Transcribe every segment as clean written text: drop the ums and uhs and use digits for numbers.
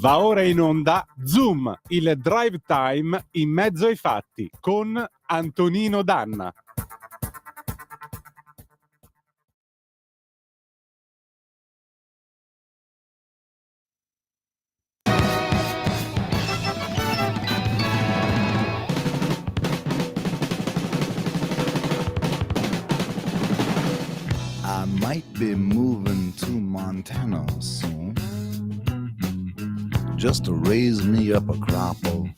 Va ora in onda Zoom, il drive time in mezzo ai fatti con Antonino Danna. I might be moving to Montana soon, just to raise me up a crop of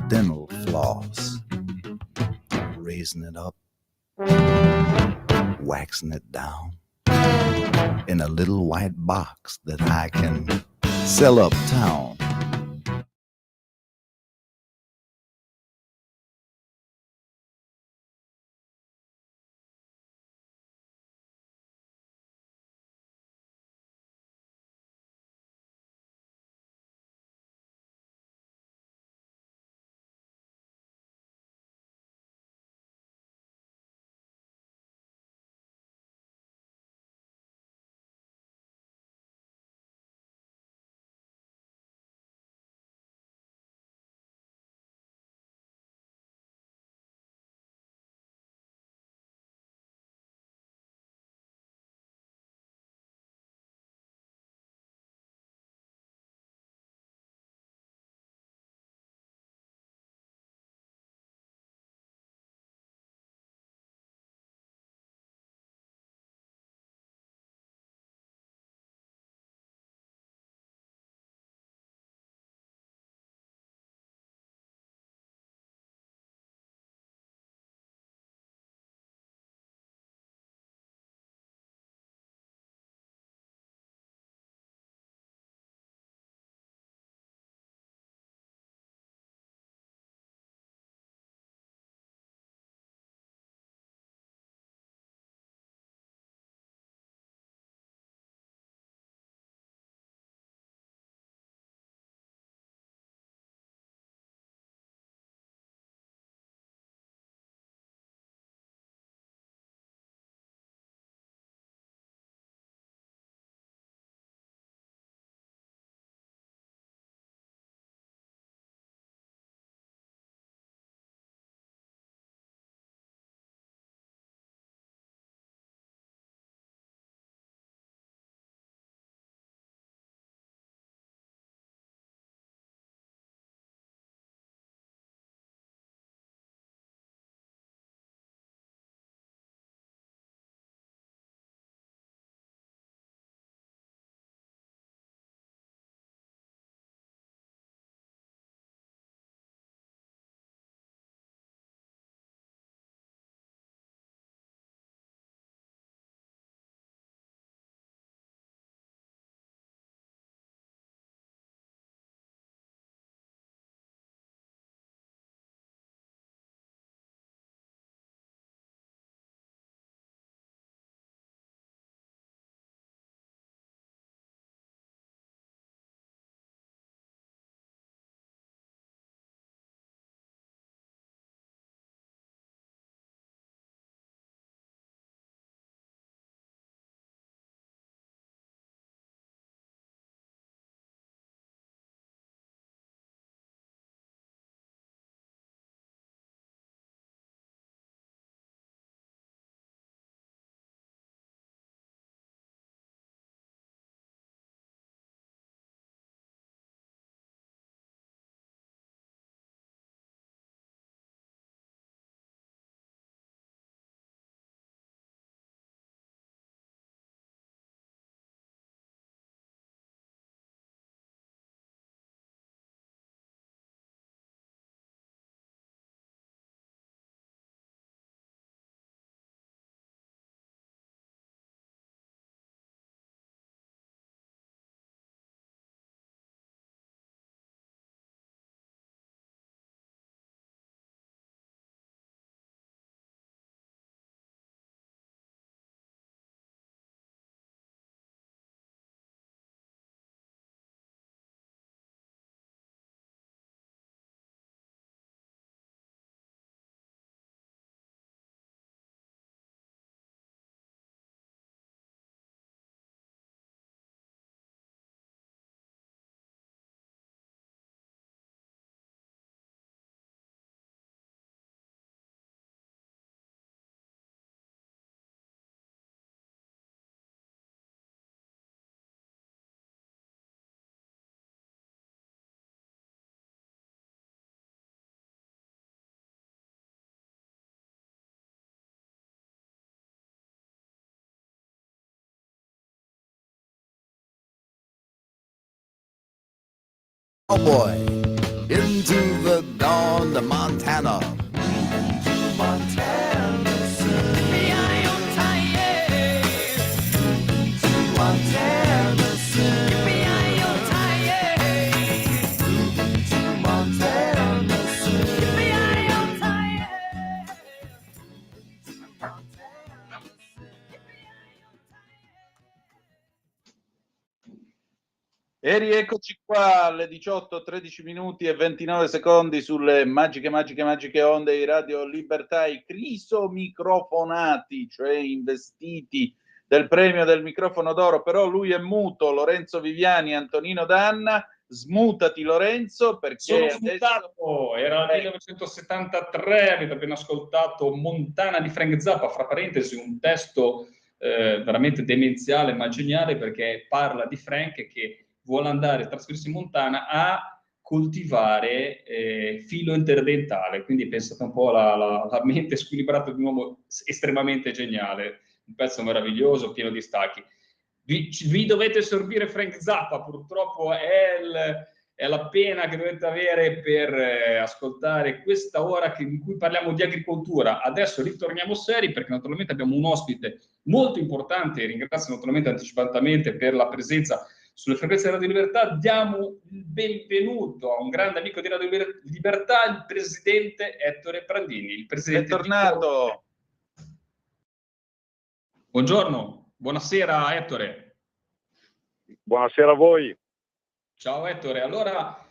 dental floss. Raising it up, waxing it down in a little white box that I can sell uptown. Cowboy into the dawn to Montana. E rieccoci qua alle 18, 13 minuti e 29 secondi sulle magiche onde di Radio Libertà, i crisomicrofonati, cioè investiti del premio del microfono d'oro, però lui è muto, Lorenzo Viviani, Antonino Danna. Smutati Lorenzo, perché sono smutato, era il 1973, avete appena ascoltato Montana di Frank Zappa, fra parentesi un testo veramente demenziale ma geniale, perché parla di Frank che vuole andare a trasferirsi in Montana a coltivare filo interdentale, quindi pensate un po' la mente squilibrata di un uomo estremamente geniale, un pezzo meraviglioso, pieno di stacchi. Vi dovete sorbire Frank Zappa, purtroppo è la pena che dovete avere per ascoltare questa ora in cui parliamo di agricoltura. Adesso ritorniamo seri, perché naturalmente abbiamo un ospite molto importante, ringrazio naturalmente anticipatamente per la presenza sulle frequenze di Radio Libertà. Diamo il benvenuto a un grande amico di Radio Libertà, il presidente Ettore Prandini. Il presidente Bentornato. Buongiorno, buonasera Ettore. Buonasera a voi. Ciao Ettore, allora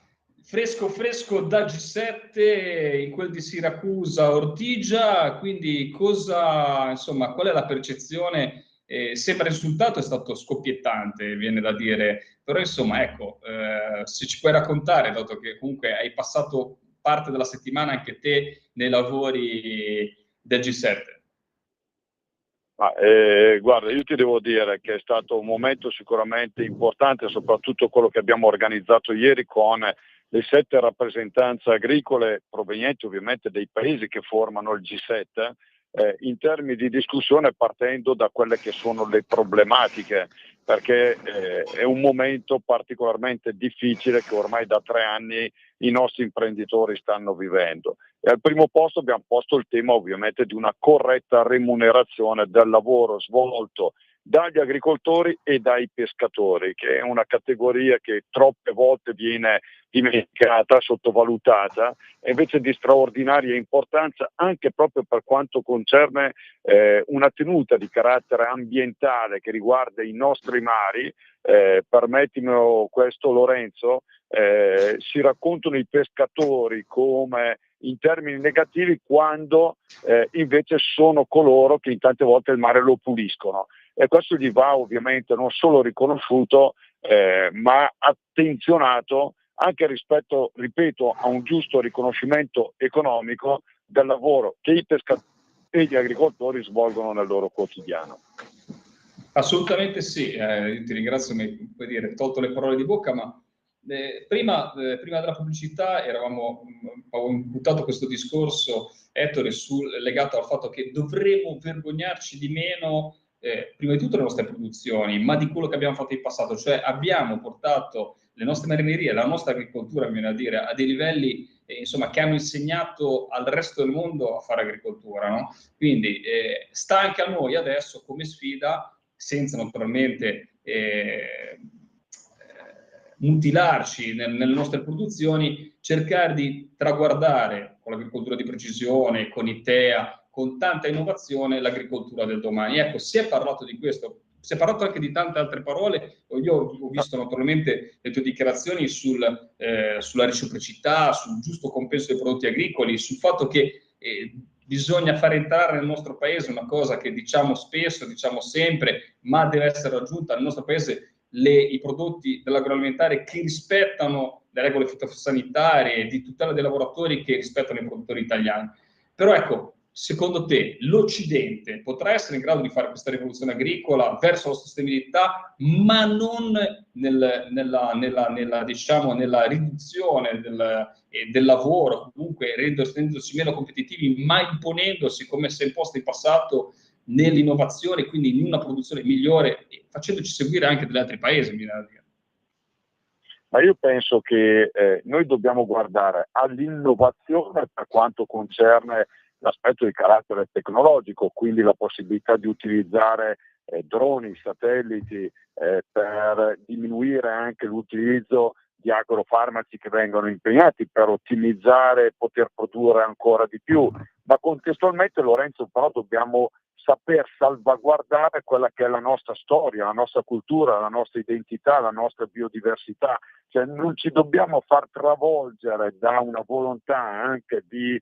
fresco da G7 in quel di Siracusa Ortigia, quindi qual è la percezione? Sembra il risultato è stato scoppiettante, viene da dire, però insomma ecco, se ci puoi raccontare, dato che comunque hai passato parte della settimana anche te nei lavori del G7. Guarda, io ti devo dire che è stato un momento sicuramente importante, soprattutto quello che abbiamo organizzato ieri con le 7 rappresentanze agricole provenienti ovviamente dei paesi che formano il G7, in termini di discussione partendo da quelle che sono le problematiche, perché è un momento particolarmente difficile che ormai da 3 anni i nostri imprenditori stanno vivendo. E al primo posto abbiamo posto il tema ovviamente di una corretta remunerazione del lavoro svolto dagli agricoltori e dai pescatori, che è una categoria che troppe volte viene dimenticata, sottovalutata, e invece di straordinaria importanza anche proprio per quanto concerne una tenuta di carattere ambientale che riguarda i nostri mari. Permettimi questo Lorenzo, si raccontano i pescatori come in termini negativi quando invece sono coloro che in tante volte il mare lo puliscono, e questo gli va ovviamente non solo riconosciuto ma attenzionato anche rispetto, ripeto, a un giusto riconoscimento economico del lavoro che i pescatori e gli agricoltori svolgono nel loro quotidiano. Assolutamente sì, io ti ringrazio, mi puoi dire, tolto le parole di bocca, ma prima della pubblicità avevo buttato questo discorso, Ettore, legato al fatto che dovremmo vergognarci di meno, prima di tutto le nostre produzioni, ma di quello che abbiamo fatto in passato, cioè abbiamo portato le nostre marinerie, la nostra agricoltura, mi viene a dire, a dei livelli che hanno insegnato al resto del mondo a fare agricoltura, no? Quindi sta anche a noi adesso come sfida, senza naturalmente mutilarci nelle nostre produzioni, cercare di traguardare con l'agricoltura di precisione, con ITEA, con tanta innovazione, l'agricoltura del domani. Ecco, si è parlato di questo, si è parlato anche di tante altre parole. Io ho visto naturalmente le tue dichiarazioni sulla reciprocità, sul giusto compenso dei prodotti agricoli, sul fatto che bisogna far entrare nel nostro paese una cosa che diciamo spesso, diciamo sempre, ma deve essere raggiunta nel nostro paese, i prodotti dell'agroalimentare che rispettano le regole fitosanitarie, di tutela dei lavoratori che rispettano i produttori italiani. Però ecco, secondo te l'Occidente potrà essere in grado di fare questa rivoluzione agricola verso la sostenibilità, ma non nella riduzione del lavoro, comunque rendendosi meno competitivi, ma imponendosi, come si è imposto in passato, nell'innovazione, quindi in una produzione migliore, facendoci seguire anche dagli altri paesi, mi viene da dire. Ma io penso che noi dobbiamo guardare all'innovazione per quanto concerne l'aspetto di carattere tecnologico, quindi la possibilità di utilizzare droni, satelliti per diminuire anche l'utilizzo di agrofarmaci che vengono impegnati per ottimizzare e poter produrre ancora di più, ma contestualmente, Lorenzo, però dobbiamo saper salvaguardare quella che è la nostra storia, la nostra cultura, la nostra identità, la nostra biodiversità. Cioè, non ci dobbiamo far travolgere da una volontà anche di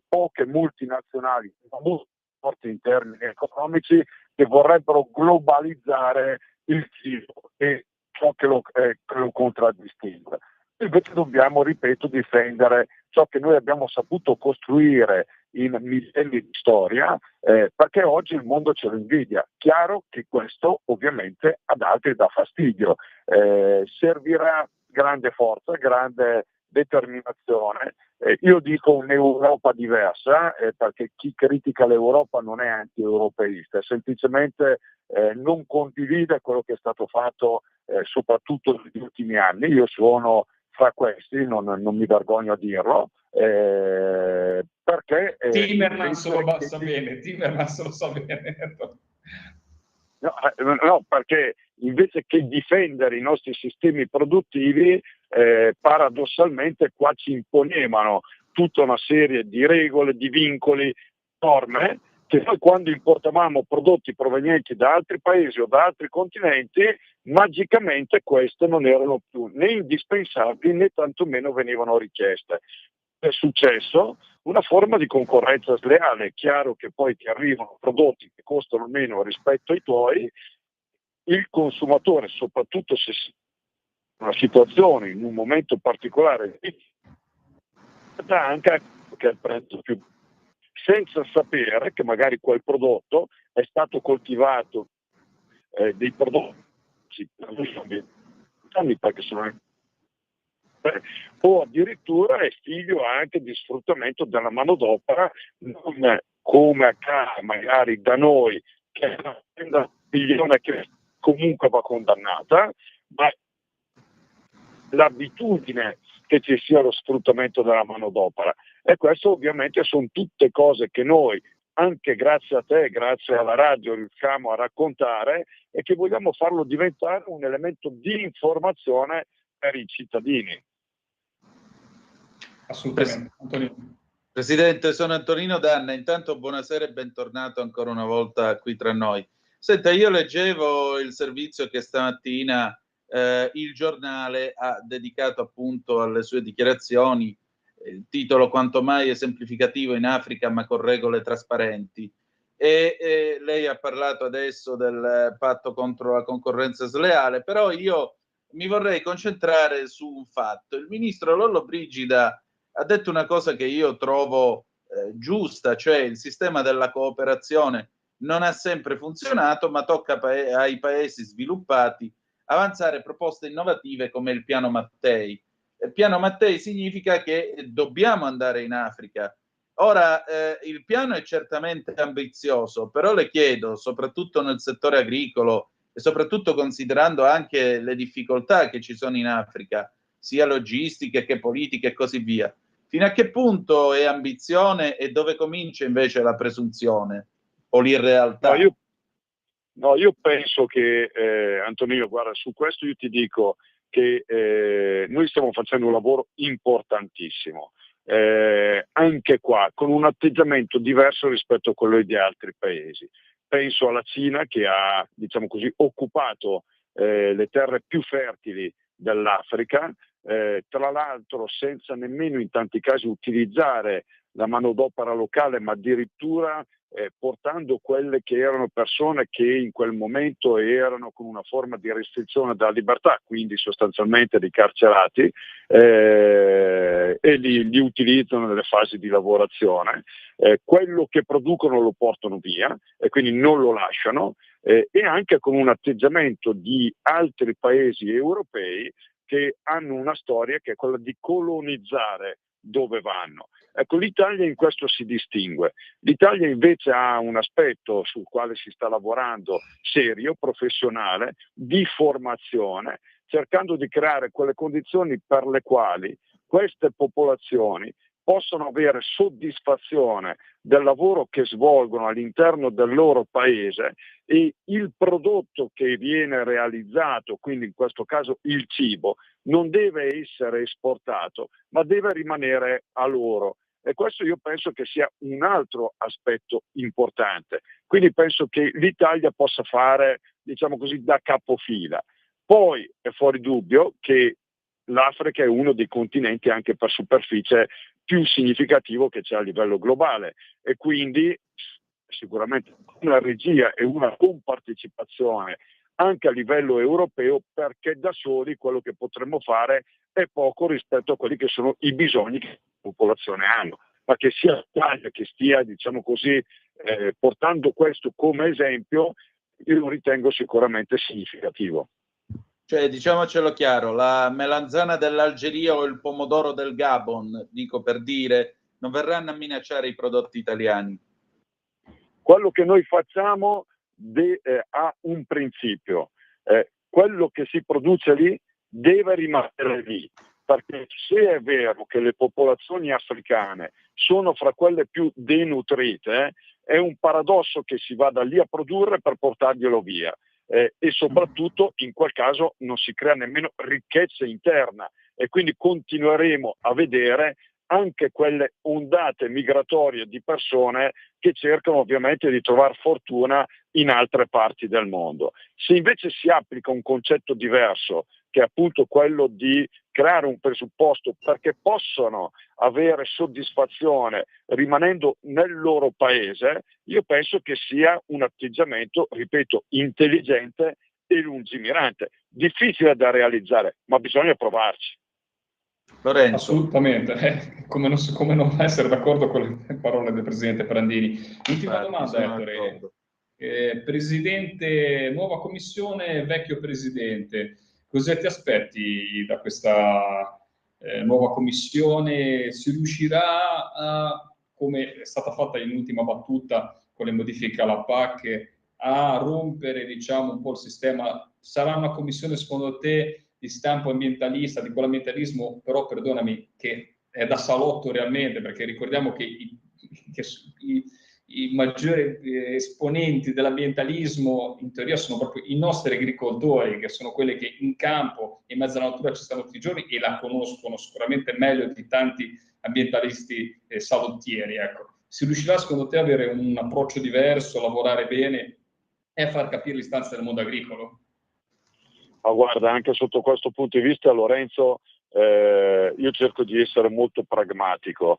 poche multinazionali molto forti in termini economici che vorrebbero globalizzare il cibo e ciò che lo contraddistingue. Invece dobbiamo, ripeto, difendere ciò che noi abbiamo saputo costruire in millenni di storia, perché oggi il mondo ce lo invidia. Chiaro che questo ovviamente ad altri dà fastidio. Servirà grande forza, grande determinazione. Io dico un'Europa diversa, perché chi critica l'Europa non è anti-europeista, è semplicemente non condivide quello che è stato fatto soprattutto negli ultimi anni. Io sono fra questi, non mi vergogno a dirlo, perché Timmermans lo sa bene, Timmermans lo sa bene. No, perché invece che difendere i nostri sistemi produttivi, paradossalmente qua ci imponevano tutta una serie di regole, di vincoli, norme, che noi quando importavamo prodotti provenienti da altri paesi o da altri continenti, magicamente queste non erano più né indispensabili né tantomeno venivano richieste. È successo una forma di concorrenza sleale. È chiaro che poi ti arrivano prodotti che costano meno rispetto ai tuoi, il consumatore, soprattutto se si è in una situazione, in un momento particolare, anche che è il prezzo più, senza sapere che magari quel prodotto è stato coltivato dei prodotti perché sono o addirittura è figlio anche di sfruttamento della manodopera, non come accade magari da noi, che è una milione che comunque va condannata, ma l'abitudine che ci sia lo sfruttamento della manodopera. E questo ovviamente sono tutte cose che noi, anche grazie a te, grazie alla radio, riusciamo a raccontare e che vogliamo farlo diventare un elemento di informazione per i cittadini. Assolutamente. Antonino. Presidente, sono Antonino Danna. Intanto buonasera e bentornato ancora una volta qui tra noi. Senta, io leggevo il servizio che stamattina il giornale ha dedicato appunto alle sue dichiarazioni, il titolo quanto mai esemplificativo: in Africa ma con regole trasparenti. E lei ha parlato adesso del patto contro la concorrenza sleale, però io mi vorrei concentrare su un fatto. Il ministro Lollobrigida ha detto una cosa che io trovo giusta, cioè il sistema della cooperazione non ha sempre funzionato, ma tocca ai paesi sviluppati avanzare proposte innovative come il piano Mattei. Il piano Mattei significa che dobbiamo andare in Africa. Ora, il piano è certamente ambizioso, però le chiedo, soprattutto nel settore agricolo e soprattutto considerando anche le difficoltà che ci sono in Africa, sia logistiche che politiche e così via, fino a che punto è ambizione e dove comincia invece la presunzione o l'irrealtà? Io penso che, Antonino, guarda, su questo io ti dico che noi stiamo facendo un lavoro importantissimo, anche qua, con un atteggiamento diverso rispetto a quello di altri paesi. Penso alla Cina, che ha, diciamo così, occupato le terre più fertili dell'Africa, tra l'altro senza nemmeno in tanti casi utilizzare la manodopera locale, ma addirittura portando quelle che erano persone che in quel momento erano con una forma di restrizione della libertà, quindi sostanzialmente dei carcerati, e li utilizzano nelle fasi di lavorazione. Quello che producono lo portano via e quindi non lo lasciano, e anche con un atteggiamento di altri paesi europei che hanno una storia che è quella di colonizzare dove vanno. Ecco, l'Italia in questo si distingue. L'Italia invece ha un aspetto sul quale si sta lavorando serio, professionale, di formazione, cercando di creare quelle condizioni per le quali queste popolazioni possono avere soddisfazione del lavoro che svolgono all'interno del loro paese e il prodotto che viene realizzato, quindi in questo caso il cibo, non deve essere esportato, ma deve rimanere a loro. E questo io penso che sia un altro aspetto importante. Quindi penso che l'Italia possa fare, diciamo così, da capofila. Poi è fuori dubbio che l'Africa è uno dei continenti anche per superficie più significativo che c'è a livello globale e quindi sicuramente una regia e una compartecipazione anche a livello europeo, perché da soli quello che potremmo fare è poco rispetto a quelli che sono i bisogni che la popolazione hanno, ma che sia l'Italia che stia, diciamo così, portando questo come esempio, io lo ritengo sicuramente significativo. Cioè, diciamocelo chiaro, la melanzana dell'Algeria o il pomodoro del Gabon, dico per dire, non verranno a minacciare i prodotti italiani. Quello che noi facciamo ha un principio, quello che si produce lì deve rimanere lì, perché se è vero che le popolazioni africane sono fra quelle più denutrite, è un paradosso che si vada lì a produrre per portarglielo via. E soprattutto in quel caso non si crea nemmeno ricchezza interna e quindi continueremo a vedere anche quelle ondate migratorie di persone che cercano ovviamente di trovare fortuna in altre parti del mondo. Se invece si applica un concetto diverso, che è appunto quello di creare un presupposto perché possano avere soddisfazione rimanendo nel loro paese, io penso che sia un atteggiamento, ripeto, intelligente e lungimirante. Difficile da realizzare, ma bisogna provarci. Lorenzo. Assolutamente, come non essere d'accordo con le parole del Presidente Prandini. Ultima domanda, Ettore. Presidente, nuova commissione, vecchio Presidente, cosa ti aspetti da questa nuova commissione? Si riuscirà a, come è stata fatta in ultima battuta con le modifiche alla PAC, a rompere, diciamo, un po' il sistema? Sarà una commissione, secondo te, di stampo ambientalista, di quell'ambientalismo, però perdonami, che è da salotto realmente, perché ricordiamo che i maggiori esponenti dell'ambientalismo in teoria sono proprio i nostri agricoltori, che sono quelli che in campo, in mezzo alla natura ci stanno tutti i giorni e la conoscono sicuramente meglio di tanti ambientalisti salottieri. Ecco. Si riuscirà secondo te ad avere un approccio diverso, a lavorare bene e a far capire l'istanza del mondo agricolo? Ma guarda, anche sotto questo punto di vista, Lorenzo, io cerco di essere molto pragmatico.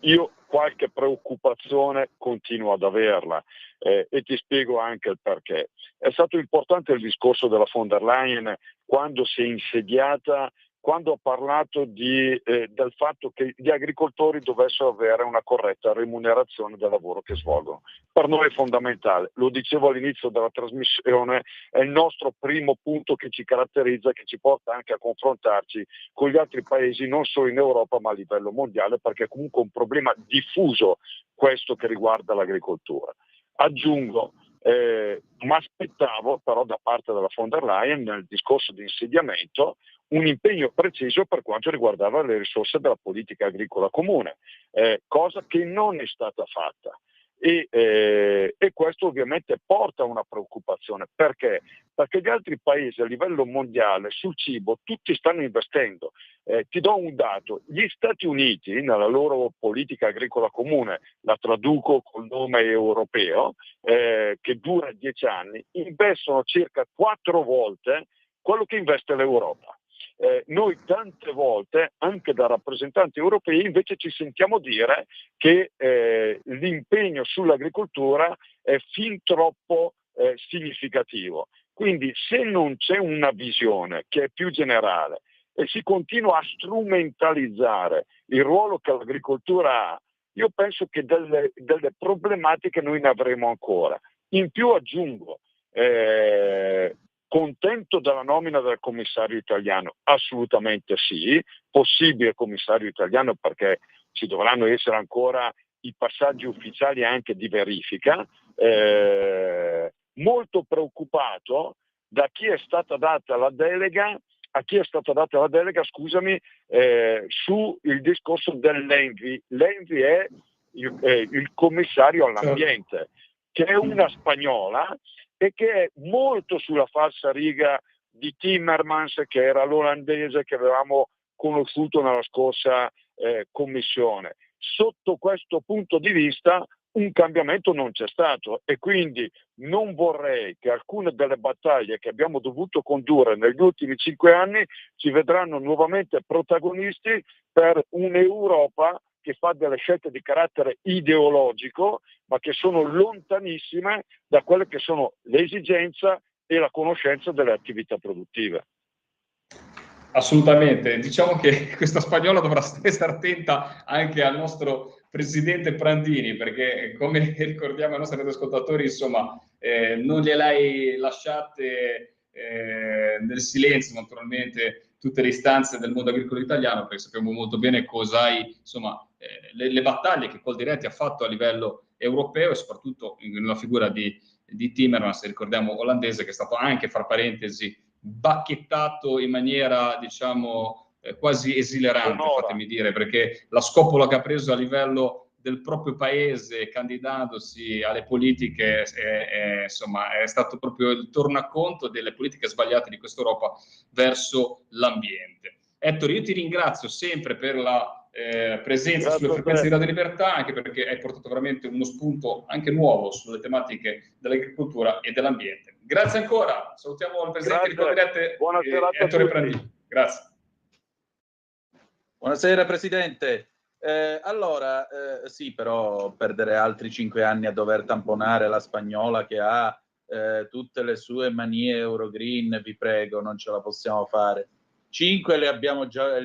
Io qualche preoccupazione continuo ad averla e ti spiego anche il perché. È stato importante il discorso della von der Leyen quando si è insediata, quando ha parlato del fatto che gli agricoltori dovessero avere una corretta remunerazione del lavoro che svolgono. Per noi è fondamentale, lo dicevo all'inizio della trasmissione, è il nostro primo punto che ci caratterizza, che ci porta anche a confrontarci con gli altri paesi, non solo in Europa ma a livello mondiale, perché è comunque un problema diffuso questo che riguarda l'agricoltura. Aggiungo, mi aspettavo però da parte della von der Leyen nel discorso di insediamento un impegno preciso per quanto riguardava le risorse della politica agricola comune, cosa che non è stata fatta. E questo ovviamente porta a una preoccupazione. Perché? Perché gli altri paesi a livello mondiale sul cibo tutti stanno investendo. Ti do un dato: gli Stati Uniti nella loro politica agricola comune, la traduco col nome europeo, che dura 10 anni, investono circa 4 volte quello che investe l'Europa. Noi tante volte, anche da rappresentanti europei, invece ci sentiamo dire che l'impegno sull'agricoltura è fin troppo significativo. Quindi se non c'è una visione che è più generale e si continua a strumentalizzare il ruolo che l'agricoltura ha, io penso che delle problematiche noi ne avremo ancora. In più aggiungo, contento della nomina del commissario italiano? Assolutamente sì, possibile commissario italiano perché ci dovranno essere ancora i passaggi ufficiali anche di verifica, molto preoccupato da chi è stata data la delega, scusami, su il discorso dell'ENVI. L'ENVI è il commissario all'ambiente, che è una spagnola e che è molto sulla falsariga di Timmermans, che era l'olandese che avevamo conosciuto nella scorsa commissione. Sotto questo punto di vista un cambiamento non c'è stato, e quindi non vorrei che alcune delle battaglie che abbiamo dovuto condurre negli ultimi 5 anni ci vedranno nuovamente protagonisti per un'Europa che fa delle scelte di carattere ideologico, ma che sono lontanissime da quelle che sono l'esigenza e la conoscenza delle attività produttive. Assolutamente, diciamo che questa spagnola dovrà stare attenta anche al nostro presidente Prandini, perché come ricordiamo ai nostri ascoltatori, insomma, non gliel'hai lasciate nel silenzio, naturalmente, tutte le istanze del mondo agricolo italiano, perché sappiamo molto bene cosa hai, insomma, le battaglie che Coldiretti ha fatto a livello europeo e soprattutto nella figura di Timmermans, ricordiamo olandese, che è stato anche, fra parentesi, bacchettato in maniera, diciamo, quasi esilerante, fatemi dire, perché la scopola che ha preso a livello del proprio paese candidandosi alle politiche insomma, è stato proprio il tornaconto delle politiche sbagliate di questa Europa verso l'ambiente. Ettore, io ti ringrazio sempre per la presenza sulle frequenze di Radio Libertà, anche perché hai portato veramente uno spunto anche nuovo sulle tematiche dell'agricoltura e dell'ambiente. Grazie ancora, salutiamo il presidente di Coldiretti, Ettore Prandini. Grazie. Buonasera Presidente. Allora, sì, però perdere altri 5 anni a dover tamponare la spagnola che ha tutte le sue manie Eurogreen, vi prego, non ce la possiamo fare. 5 li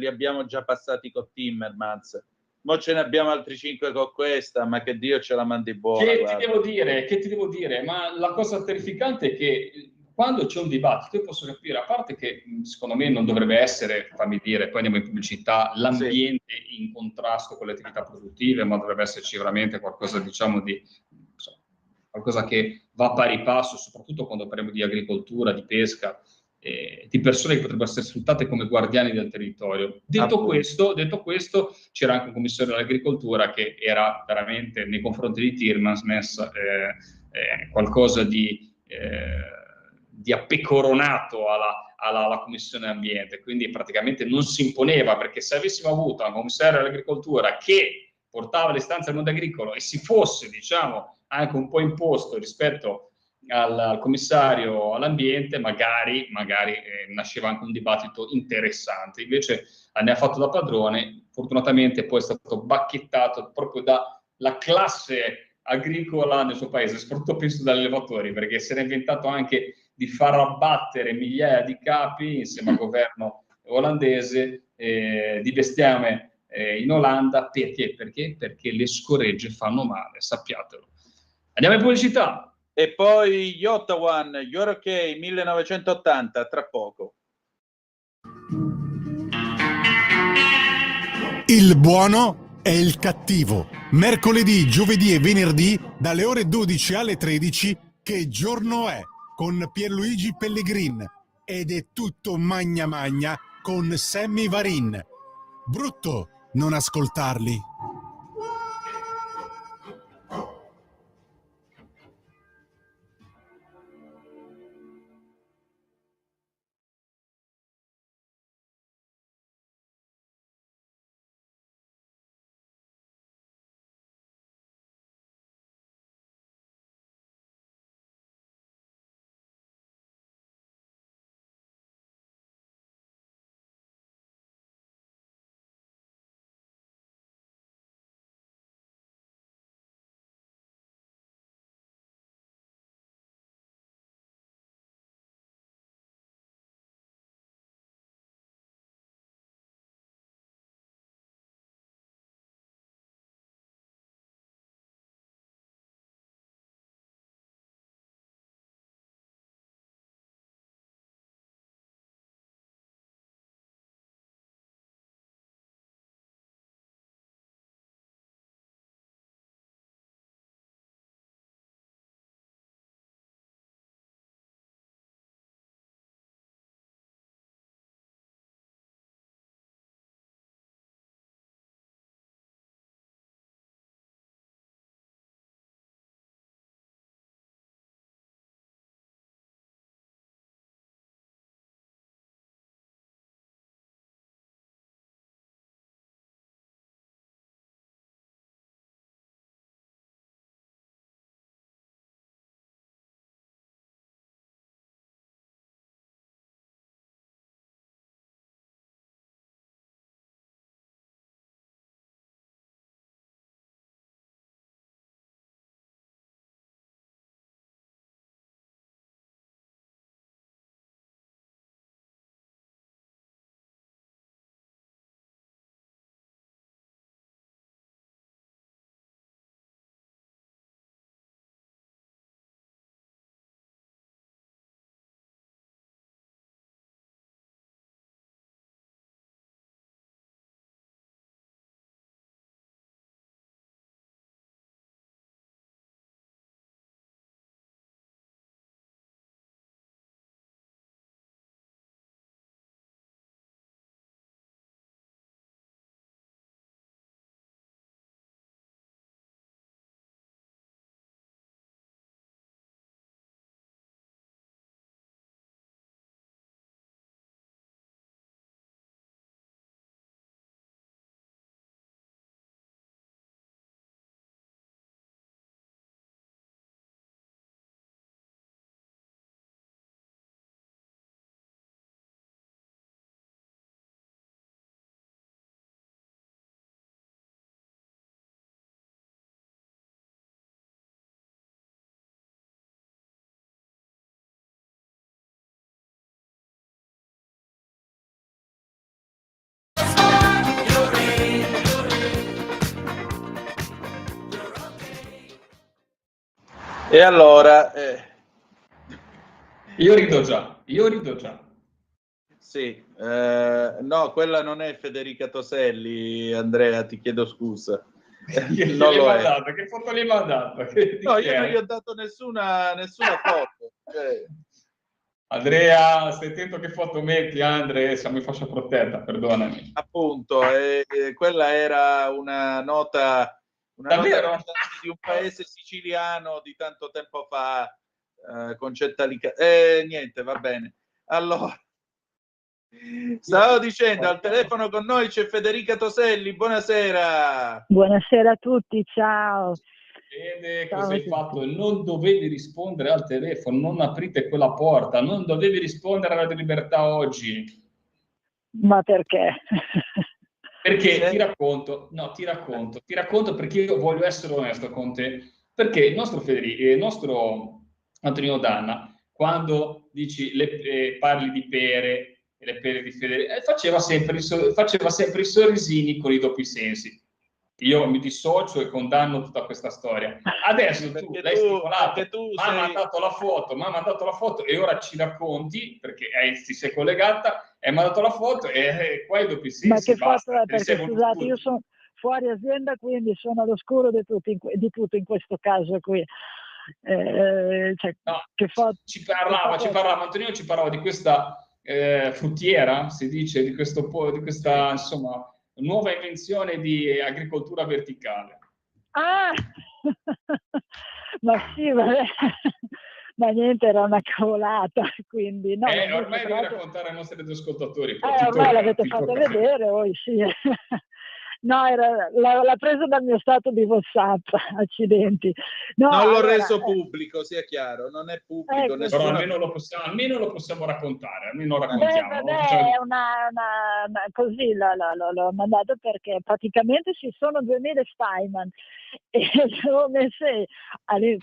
abbiamo già passati con Timmermans, mo ce ne abbiamo altri 5 con questa, ma che Dio ce la mandi buona. Che ti devo dire? Ma la cosa terrificante è che quando c'è un dibattito, io posso capire, a parte che secondo me non dovrebbe essere, fammi dire, poi andiamo in pubblicità, l'ambiente in contrasto con le attività produttive, ma dovrebbe esserci veramente qualcosa, diciamo, di insomma, qualcosa che va a pari passo, soprattutto quando parliamo di agricoltura, di pesca, di persone che potrebbero essere sfruttate come guardiani del territorio. Detto questo, c'era anche un commissario dell'agricoltura che era veramente nei confronti di Timmermans qualcosa di appecoronato alla Commissione Ambiente, quindi praticamente non si imponeva, perché se avessimo avuto un commissario dell'agricoltura che portava le istanze al mondo agricolo e si fosse, diciamo, anche un po' imposto rispetto al commissario all'ambiente, magari nasceva anche un dibattito interessante. Invece ne ha fatto da padrone, fortunatamente poi è stato bacchettato proprio dalla classe agricola nel suo paese, soprattutto penso dagli allevatori, perché si era inventato anche di far abbattere migliaia di capi insieme al governo olandese di bestiame in Olanda. Perché? Perché le scoregge fanno male, sappiatelo. Andiamo in pubblicità. E poi gli Ottawan, You're OK, 1980, tra poco. Il buono è il cattivo. Mercoledì, giovedì e venerdì, dalle ore 12 alle 13, Che giorno è? Con Pierluigi Pellegrin. Ed è tutto magna magna con Sammy Varin. Brutto non ascoltarli. E allora, Io rido già. sì, no, quella non è Federica Toselli, Andrea, ti chiedo scusa. Non lo è. Che foto gli hai mandato? No, io non gli ho dato nessuna foto. Andrea, stai attento che foto metti, Andre, siamo in fascia protetta, perdonami. Appunto, quella era una nota Davvero? di un paese siciliano di tanto tempo fa, Concetta niente, va bene. Allora, stavo dicendo, al telefono con noi c'è Federica Toselli, buonasera. Buonasera a tutti, ciao. Vede cosa hai fatto? Non dovevi rispondere al telefono, non aprite quella porta, non dovevi rispondere alla Libertà oggi. Ma perché? Perché ti racconto perché io voglio essere onesto con te, perché il nostro Antonino Danna, quando dici parli di pere e le pere di Federico, faceva sempre i sorrisini con i doppi sensi. Io mi dissocio e condanno tutta questa storia. Adesso tu l'hai stimolato, mi ha mandato la foto e ora ci racconti, perché ti sei collegata, hai mandato la foto e qua i doppi sensi. Ma che basta, foto è? Perché scusate, io sono fuori azienda, quindi sono all'oscuro di tutto in questo caso qui. No, che foto, ci parlava, Antonino ci parlava di questa fruttiera, si dice, di questa insomma nuova invenzione di agricoltura verticale. Ah! Ma sì, vabbè. Ma niente, era una cavolata, quindi no. Ormai devi raccontare ai nostri ascoltatori. Ormai l'avete fatto vedere voi, sì. No, l'ha preso dal mio stato di WhatsApp, accidenti. No, non l'ho reso pubblico, sia chiaro, non è pubblico. Però almeno lo possiamo raccontare, almeno raccontiamo. Vabbè, così l'ho mandato perché praticamente ci sono 2000 Steinman e l'ho messe,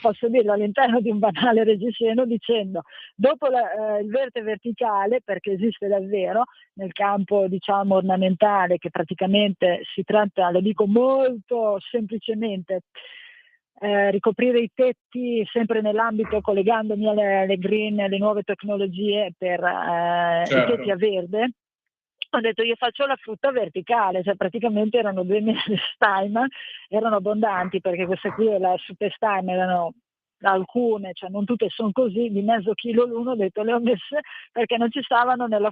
posso dirlo, all'interno di un banale reggiseno dicendo dopo il verte verticale, perché esiste davvero nel campo diciamo ornamentale, che praticamente si tratta, lo dico molto semplicemente, ricoprire i tetti sempre nell'ambito, collegandomi alle green, alle nuove tecnologie per i tetti a verde. Ho detto io faccio la frutta verticale, cioè praticamente erano 2000 Steinman, erano abbondanti perché queste qui, la Super Steinman, erano alcune, cioè non tutte sono così, di mezzo chilo l'uno, ho detto le ho messe perché non ci stavano nella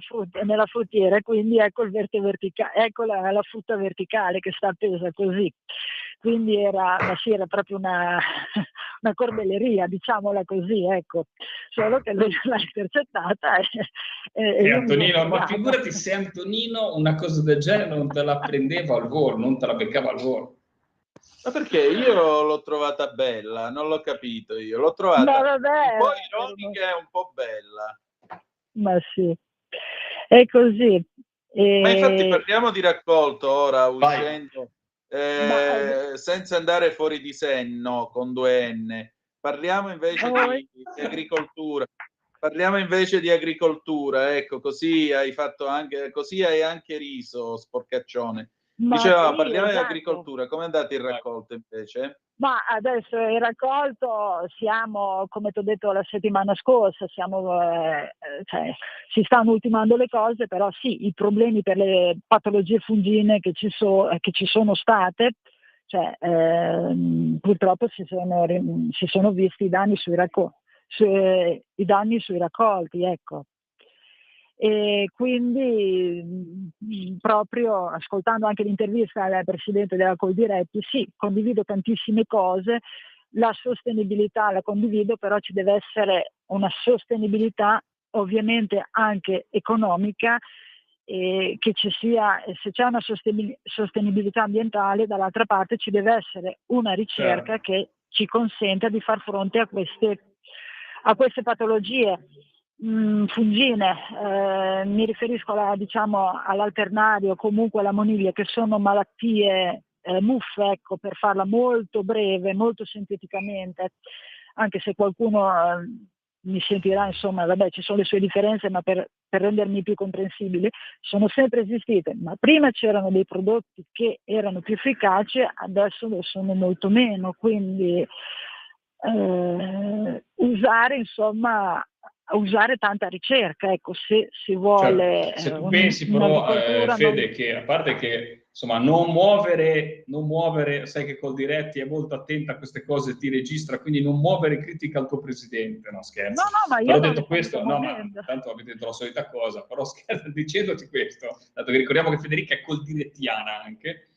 fruttiera, quindi ecco il verte verticale, ecco la frutta verticale che sta appesa così. Quindi era proprio una corbelleria, diciamola così, ecco. Solo che lui l'ha intercettata e Antonino, ma figurati se Antonino una cosa del genere non te la prendeva al volo, non te la beccava al volo. Ma perché io l'ho trovata bella, non l'ho capito io, l'ho trovata un po' ironica e un po' bella. Ma sì, è così. Ma infatti parliamo di raccolto ora, uscendo, senza andare fuori di senno con 2N. Parliamo invece di agricoltura. Parliamo invece di agricoltura, ecco, così hai anche riso, sporcaccione. Dicevamo, sì, parliamo di agricoltura, come è andato il raccolto invece? Ma adesso il raccolto siamo, come ti ho detto la settimana scorsa, si stanno ultimando le cose, però sì, i problemi per le patologie fungine che ci sono state, cioè purtroppo si sono visti i danni sui raccolti, ecco. E quindi proprio ascoltando anche l'intervista al presidente della Coldiretti, sì, condivido tantissime cose, la sostenibilità la condivido, però ci deve essere una sostenibilità ovviamente anche economica, che ci sia, se c'è una sostenibilità ambientale, dall'altra parte ci deve essere una ricerca che ci consenta di far fronte a queste patologie fungine. Mi riferisco all'alternario, comunque alla moniglia, che sono malattie muffe, ecco, per farla molto breve, molto sinteticamente, anche se qualcuno mi sentirà, insomma, vabbè, ci sono le sue differenze, ma per rendermi più comprensibili, sono sempre esistite, ma prima c'erano dei prodotti che erano più efficaci, adesso lo sono molto meno, quindi usare, insomma, usare tanta ricerca, ecco, se si vuole. Certo. Se tu pensi però, Fede, che a parte che insomma non muovere, sai che Coldiretti è molto attenta a queste cose, ti registra, quindi non muovere critica al tuo presidente, no scherzo. No, ma io però non detto questo, no, ma tanto avete detto la solita cosa, però scherzo, dicendoti questo, dato che ricordiamo che Federica è coldirettiana anche,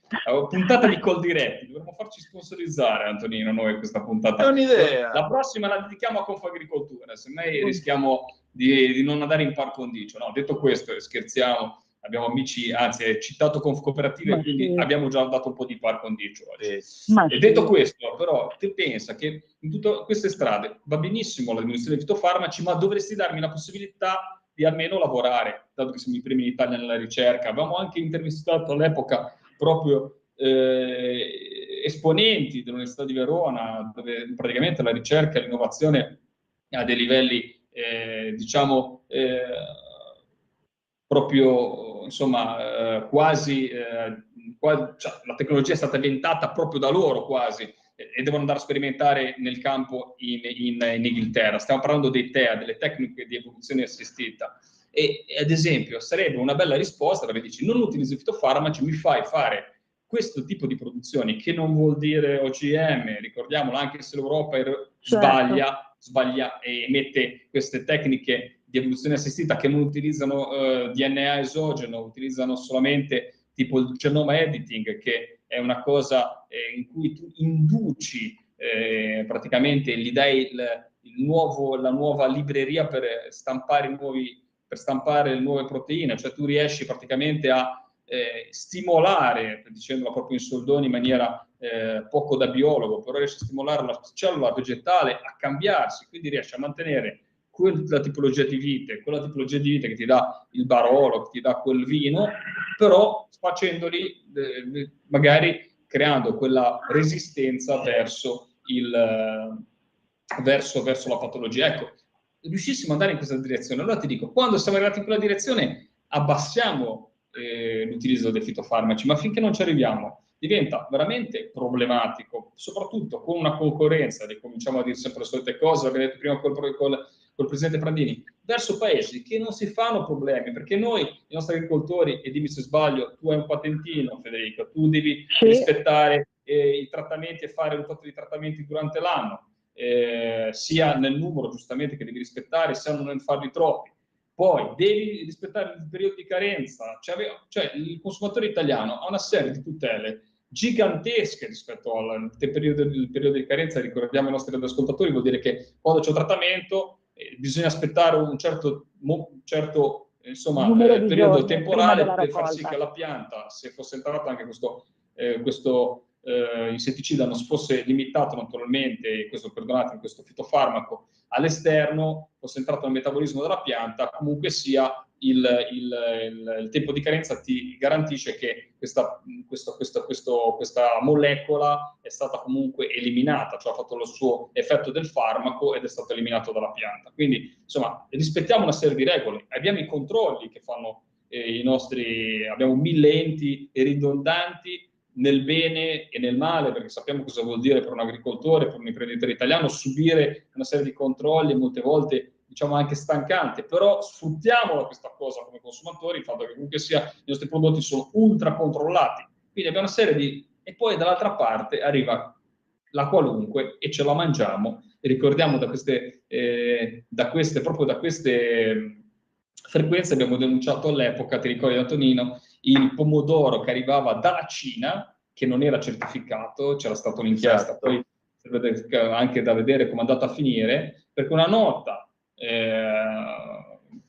puntata di Coldiretti, dovremmo farci sponsorizzare, Antonino, noi questa puntata. È un'idea. La prossima la dedichiamo a Confagricoltura, semmai rischiamo di non andare in par condicio. No, detto questo, scherziamo, abbiamo amici, anzi è citato Confcooperative, quindi abbiamo già dato un po' di par condicio oggi. E detto questo, però, te pensa che in tutte queste strade va benissimo la diminuzione dei fitofarmaci, ma dovresti darmi la possibilità di almeno lavorare, dato che siamo i primi in Italia nella ricerca. Avevamo anche intervistato all'epoca proprio esponenti dell'Università di Verona, dove praticamente la ricerca e l'innovazione a dei livelli, diciamo, proprio, insomma, quasi, cioè, la tecnologia è stata inventata proprio da loro quasi, e devono andare a sperimentare nel campo in Inghilterra. Stiamo parlando dei TEA, delle tecniche di evoluzione assistita. E ad esempio sarebbe una bella risposta dove dici: non utilizzo fitofarmaci, mi fai fare questo tipo di produzioni, che non vuol dire OGM, ricordiamolo, anche se l'Europa sbaglia e mette queste tecniche di evoluzione assistita che non utilizzano DNA esogeno, utilizzano solamente tipo il genoma editing, che è una cosa in cui tu induci praticamente, gli dai la nuova libreria per stampare le nuove proteine, cioè tu riesci praticamente a stimolare, dicendola proprio in soldoni in maniera poco da biologo, però riesce a stimolare la cellula vegetale a cambiarsi, quindi riesce a mantenere quella tipologia di vite che ti dà il Barolo, che ti dà quel vino, però facendoli magari creando quella resistenza verso la patologia. Ecco, riuscissimo ad andare in questa direzione, allora ti dico, quando siamo arrivati in quella direzione abbassiamo l'utilizzo dei fitofarmaci, ma finché non ci arriviamo diventa veramente problematico, soprattutto con una concorrenza, cominciamo a dire sempre le solite cose, l'abbiamo detto prima col presidente Prandini, verso paesi che non si fanno problemi, perché noi, i nostri agricoltori, e dimmi se sbaglio, tu hai un patentino, Federica, tu devi rispettare i trattamenti e fare un tot di trattamenti durante l'anno, sia nel numero giustamente che devi rispettare, sia non farli troppi. Poi devi rispettare il periodo di carenza, cioè il consumatore italiano ha una serie di tutele gigantesche rispetto al periodo di carenza. Ricordiamo ai nostri ascoltatori, vuol dire che quando c'è un trattamento bisogna aspettare un certo insomma, periodo temporale per far sì che la pianta, se fosse entrato anche questo insetticida non si fosse limitato naturalmente, in questo fitofarmaco all'esterno, fosse entrato nel metabolismo della pianta, comunque sia il tempo di carenza ti garantisce che questa molecola è stata comunque eliminata, cioè ha fatto lo suo effetto del farmaco ed è stato eliminato dalla pianta. Quindi, insomma, rispettiamo una serie di regole, abbiamo i controlli che fanno abbiamo 1000 enti ridondanti nel bene e nel male, perché sappiamo cosa vuol dire per un agricoltore, per un imprenditore italiano, subire una serie di controlli, molte volte diciamo anche stancante, però sfruttiamola questa cosa come consumatori, il fatto che comunque sia i nostri prodotti sono ultra controllati, quindi abbiamo una serie di... e poi dall'altra parte arriva la qualunque e ce la mangiamo, e ricordiamo da queste frequenze abbiamo denunciato all'epoca, ti ricordi Antonino, il pomodoro che arrivava dalla Cina, che non era certificato, c'era stata un'inchiesta, poi anche da vedere come è andata a finire, perché una nota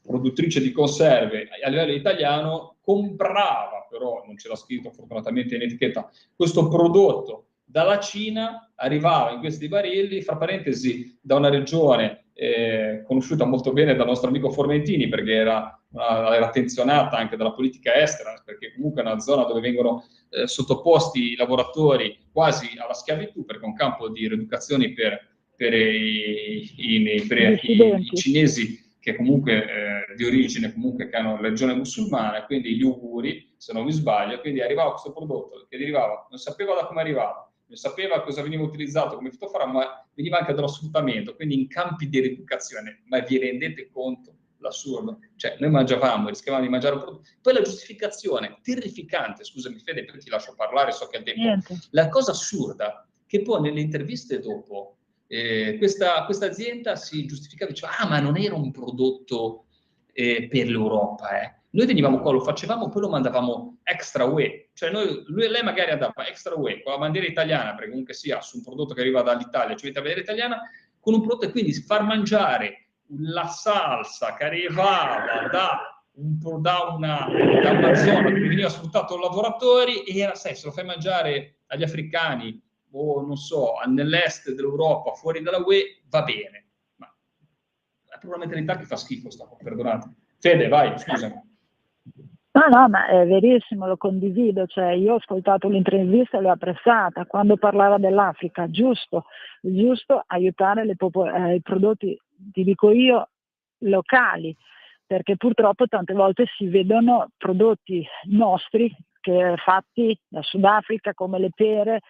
produttrice di conserve a livello italiano comprava, però non c'era scritto fortunatamente in etichetta, questo prodotto dalla Cina, arrivava in questi barili, fra parentesi, da una regione conosciuta molto bene dal nostro amico Formentini, perché era attenzionata anche dalla politica estera, perché comunque è una zona dove vengono sottoposti i lavoratori quasi alla schiavitù, perché è un campo di rieducazione per i cinesi che comunque di origine comunque che hanno religione musulmana, quindi gli uiguri, se non mi sbaglio, quindi arrivava questo prodotto che derivava, non sapeva da come arrivava, ne sapeva cosa veniva utilizzato come fitofarmaco, ma veniva anche dallo sfruttamento, quindi in campi di rieducazione. Ma vi rendete conto l'assurdo? Cioè, noi mangiavamo, rischiavamo di mangiare un prodotto. Poi la giustificazione, terrificante, scusami Fede, poi ti lascio parlare, so che è il tempo. Niente. La cosa assurda, che poi nelle interviste dopo, questa azienda si giustificava, diceva, ma non era un prodotto per l'Europa, Noi venivamo qua, lo facevamo, poi lo mandavamo extra UE, cioè lei magari andava extra UE con la bandiera italiana, perché comunque sia su un prodotto che arriva dall'Italia, cioè la bandiera italiana, con un prodotto e quindi far mangiare la salsa che arrivava da una zona dove veniva sfruttato i lavoratori e era, sai, se lo fai mangiare agli africani o non so, nell'est dell'Europa, fuori dalla UE, va bene. Ma è proprio una mentalità che fa schifo, perdonate. Fede, vai, scusami. No, ma è verissimo, lo condivido, cioè io ho ascoltato l'intervista e l'ho apprezzata, quando parlava dell'Africa, giusto aiutare i prodotti, ti dico io, locali, perché purtroppo tante volte si vedono prodotti nostri che fatti da Sudafrica come le pere,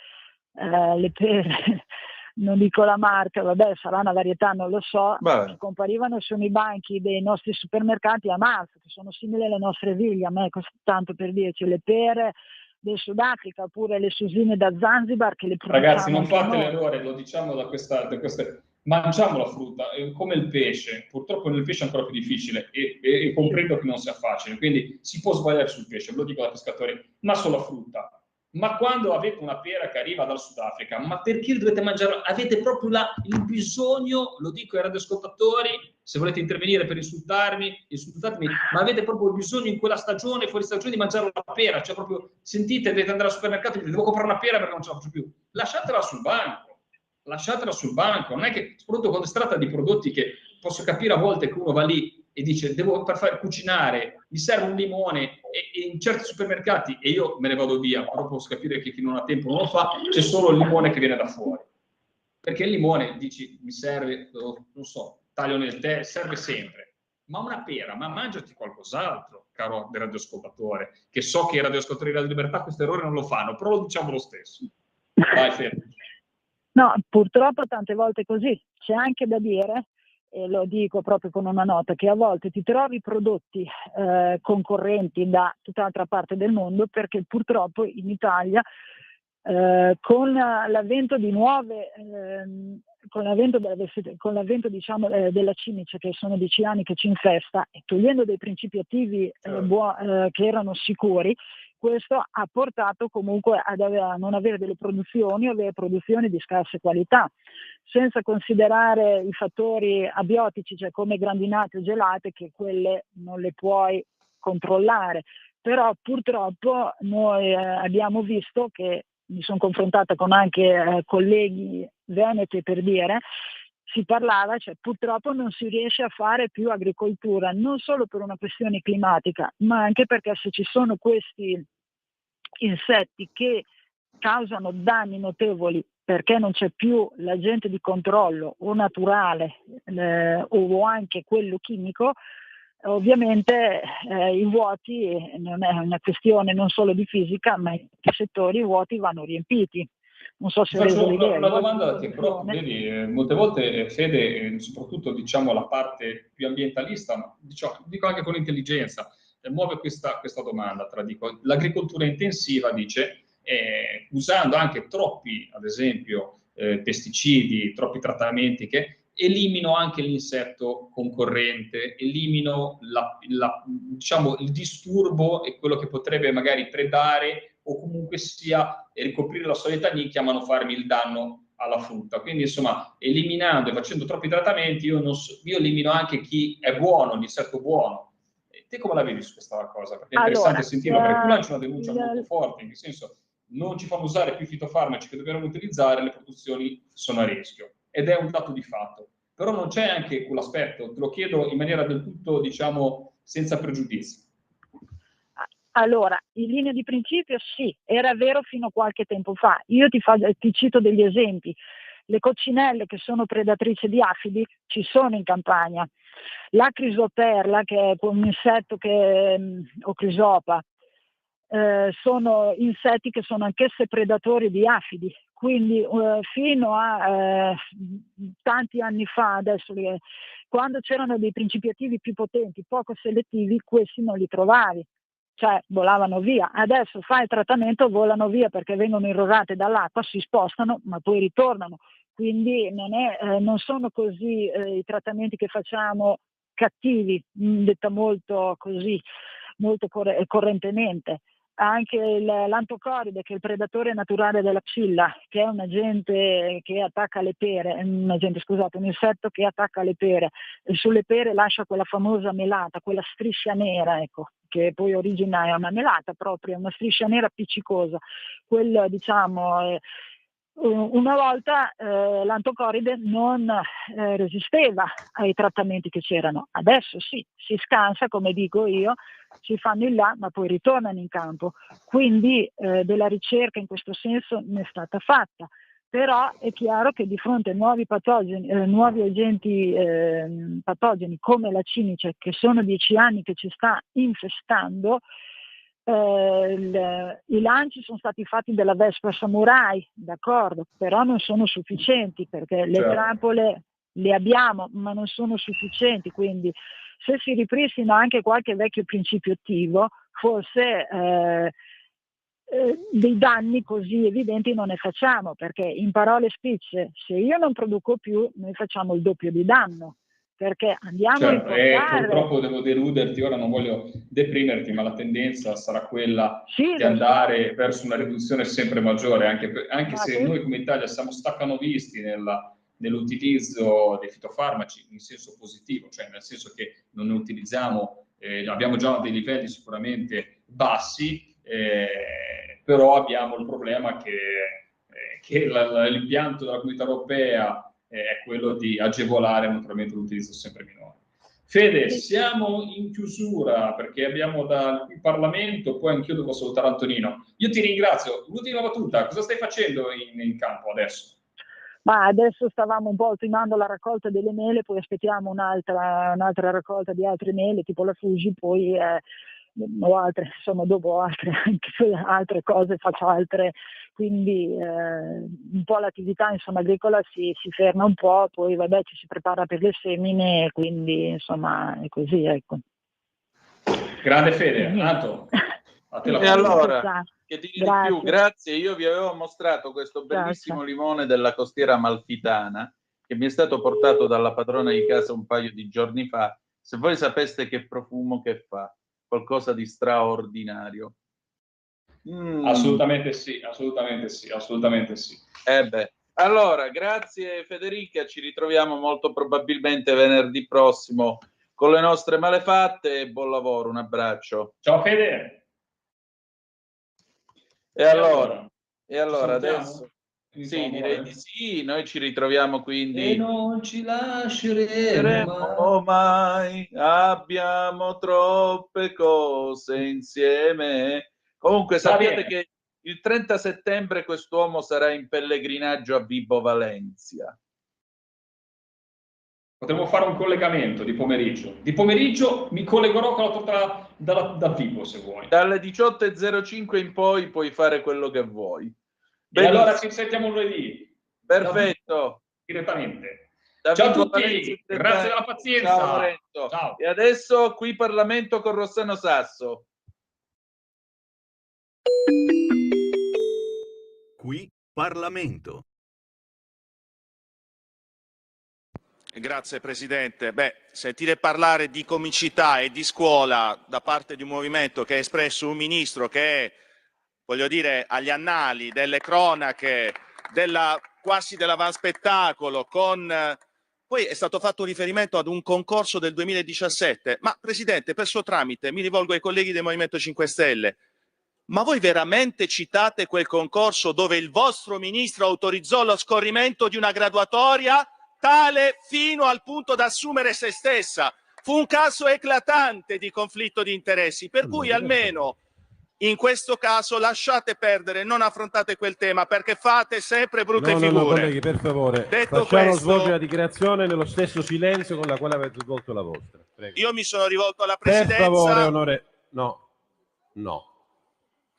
non dico la marca, vabbè, sarà una varietà, non lo so, che comparivano sui banchi dei nostri supermercati a marzo, che sono simili alle nostre viglie, a me tanto per dirci, le pere del Sudafrica, oppure le susine da Zanzibar che le produciamo. Ragazzi, non fate l'errore, lo diciamo da queste... Mangiamo la frutta, come il pesce, purtroppo nel pesce è ancora più difficile e comprendo che non sia facile, quindi si può sbagliare sul pesce, ve lo dico da pescatori, ma sulla frutta. Ma quando avete una pera che arriva dal Sudafrica, ma perché dovete mangiare? Avete proprio il bisogno, lo dico ai radioascoltatori, se volete intervenire per insultatemi, ma avete proprio il bisogno in quella stagione, fuori stagione, di mangiare la pera, cioè proprio, sentite, dovete andare al supermercato e dite, devo comprare una pera perché non ce la faccio più. Lasciatela sul banco, non è che, soprattutto quando si tratta di prodotti che posso capire a volte che uno va lì e dice per far cucinare mi serve un limone e in certi supermercati, e io me ne vado via, però posso capire che chi non ha tempo non lo fa, c'è solo il limone che viene da fuori, perché il limone dici mi serve, non so, taglio nel tè, serve sempre, ma una pera, ma mangiati qualcos'altro, caro radioascoltatore, che so che i radioascoltatori di Radio Libertà questo errore non lo fanno, però lo diciamo lo stesso. Vai, Fede. No, purtroppo tante volte così. C'è anche da dire, e lo dico proprio con una nota, che a volte ti trovi prodotti concorrenti da tutt'altra parte del mondo, perché purtroppo in Italia con l'avvento di nuove con l'avvento diciamo della cimice, che sono 10 anni che ci infesta, e togliendo dei principi attivi che erano sicuri, questo ha portato comunque a non avere delle produzioni o delle produzioni di scarsa qualità, senza considerare i fattori abiotici, cioè come grandinate o gelate, che quelle non le puoi controllare. Però purtroppo noi abbiamo visto che, mi sono confrontata con anche colleghi veneti, per dire, si parlava, cioè purtroppo non si riesce a fare più agricoltura, non solo per una questione climatica, ma anche perché se ci sono questi insetti che causano danni notevoli, perché non c'è più l'agente di controllo o naturale o anche quello chimico, ovviamente i vuoti non è una questione non solo di fisica, ma in tutti i settori i vuoti vanno riempiti. Non so se faccio una domanda che però vedi, molte volte Fede, soprattutto diciamo la parte più ambientalista, ma dico anche con intelligenza, muove questa domanda, l'agricoltura intensiva dice usando anche troppi, ad esempio, pesticidi, troppi trattamenti che elimino anche l'insetto concorrente, elimino diciamo, il disturbo e quello che potrebbe magari predare o comunque sia ricoprire la solita nicchia ma non farmi il danno alla frutta. Quindi insomma, eliminando e facendo troppi trattamenti, io elimino anche chi è buono, l'insetto buono. E te come la vedi su questa cosa? Perché è interessante sentirlo, perché tu lanci una denuncia molto forte, in che senso non ci fanno usare più fitofarmaci che dobbiamo utilizzare, le produzioni sono a rischio. Ed è un dato di fatto. Però non c'è anche quell'aspetto, te lo chiedo in maniera del tutto, diciamo, senza pregiudizi. Allora, in linea di principio sì, era vero fino a qualche tempo fa. Io ti cito degli esempi. Le coccinelle, che sono predatrici di afidi, ci sono in campagna. La crisoperla, che è un insetto o crisopa, sono insetti che sono anch'esse predatori di afidi, quindi fino a tanti anni fa, adesso quando c'erano dei principiativi più potenti, poco selettivi, questi non li trovavi, cioè volavano via. Adesso fai il trattamento, volano via perché vengono irrorate dall'acqua, si spostano, ma poi ritornano. Quindi non sono così i trattamenti che facciamo cattivi, detta molto così, molto correntemente. Anche l'antocoride, che è il predatore naturale della psilla, che è un agente che attacca le pere, un insetto che attacca le pere, e sulle pere lascia quella famosa melata, quella striscia nera, ecco, che poi origina è una melata proprio, una striscia nera appiccicosa. Quello, diciamo, una volta l'antocoride non resisteva ai trattamenti che c'erano, adesso sì, si scansa, come dico io, si fanno in là ma poi ritornano in campo, quindi della ricerca in questo senso ne è stata fatta, però è chiaro che di fronte a nuovi patogeni, nuovi agenti patogeni come la cimice, che sono 10 anni che ci sta infestando, i lanci sono stati fatti dalla Vespa Samurai, d'accordo, però non sono sufficienti, perché le trappole le abbiamo ma non sono sufficienti, quindi se si ripristina anche qualche vecchio principio attivo, forse dei danni così evidenti non ne facciamo, perché in parole spicce, se io non produco più, noi facciamo il doppio di danno, perché andiamo a importare. Purtroppo devo deluderti, ora non voglio deprimerti, ma la tendenza sarà quella di andare verso una riduzione sempre maggiore, anche se noi come Italia siamo staccanovisti nell'utilizzo dei fitofarmaci in senso positivo, cioè nel senso che non ne utilizziamo, abbiamo già dei livelli sicuramente bassi, però abbiamo il problema che l'impianto della Comunità Europea è quello di agevolare naturalmente l'utilizzo sempre minore. Fede, siamo in chiusura perché abbiamo il Parlamento, poi anch'io devo salutare Antonino. Io ti ringrazio. L'ultima battuta, cosa stai facendo in campo adesso? Ma adesso stavamo un po' ultimando la raccolta delle mele, poi aspettiamo un'altra raccolta di altre mele, tipo la Fuji, poi o altre, insomma, dopo altre cose faccio altre, quindi un po' l'attività insomma agricola si ferma un po', poi vabbè ci si prepara per le semine, quindi insomma è così, ecco. Grande Fede, Anto, a te la e allora, che dire di più? Grazie, io vi avevo mostrato questo bellissimo limone della costiera amalfitana che mi è stato portato dalla padrona di casa un paio di giorni fa. Se voi sapeste che profumo che fa, qualcosa di straordinario. Assolutamente sì, assolutamente sì, assolutamente sì. Allora, grazie Federica, ci ritroviamo molto probabilmente venerdì prossimo con le nostre malefatte e buon lavoro, un abbraccio. Ciao Fede. E allora adesso sì, direi di sì, noi ci ritroviamo quindi. E non ci lasceremo mai, abbiamo troppe cose insieme. Comunque sappiate che il 30 settembre quest'uomo sarà in pellegrinaggio a Vibo Valencia. Potremmo fare un collegamento di pomeriggio. Di pomeriggio mi collegherò con la torta da Vibo, se vuoi. Dalle 18:05 in poi puoi fare quello che vuoi. E allora ci sentiamo lunedì. Perfetto. Direttamente. Ciao a tutti, grazie della pazienza. Ciao Lorenzo. Ciao. E adesso qui Parlamento con Rossano Sasso. Qui Parlamento. Grazie Presidente. Sentire parlare di comicità e di scuola da parte di un movimento che ha espresso un ministro che è, voglio dire, agli annali delle cronache, quasi dell'avanspettacolo, poi è stato fatto un riferimento ad un concorso del 2017. Ma Presidente, per suo tramite, mi rivolgo ai colleghi del Movimento 5 Stelle. Ma voi veramente citate quel concorso dove il vostro ministro autorizzò lo scorrimento di una graduatoria tale fino al punto da assumere se stessa? Fu un caso eclatante di conflitto di interessi, per cui almeno in questo caso lasciate perdere, non affrontate quel tema perché fate sempre brutte figure. No, colleghi, per favore, facciamo svolgere la dichiarazione nello stesso silenzio con la quale avete svolto la vostra. Prego. Io mi sono rivolto alla Presidenza. Per favore, onore. No.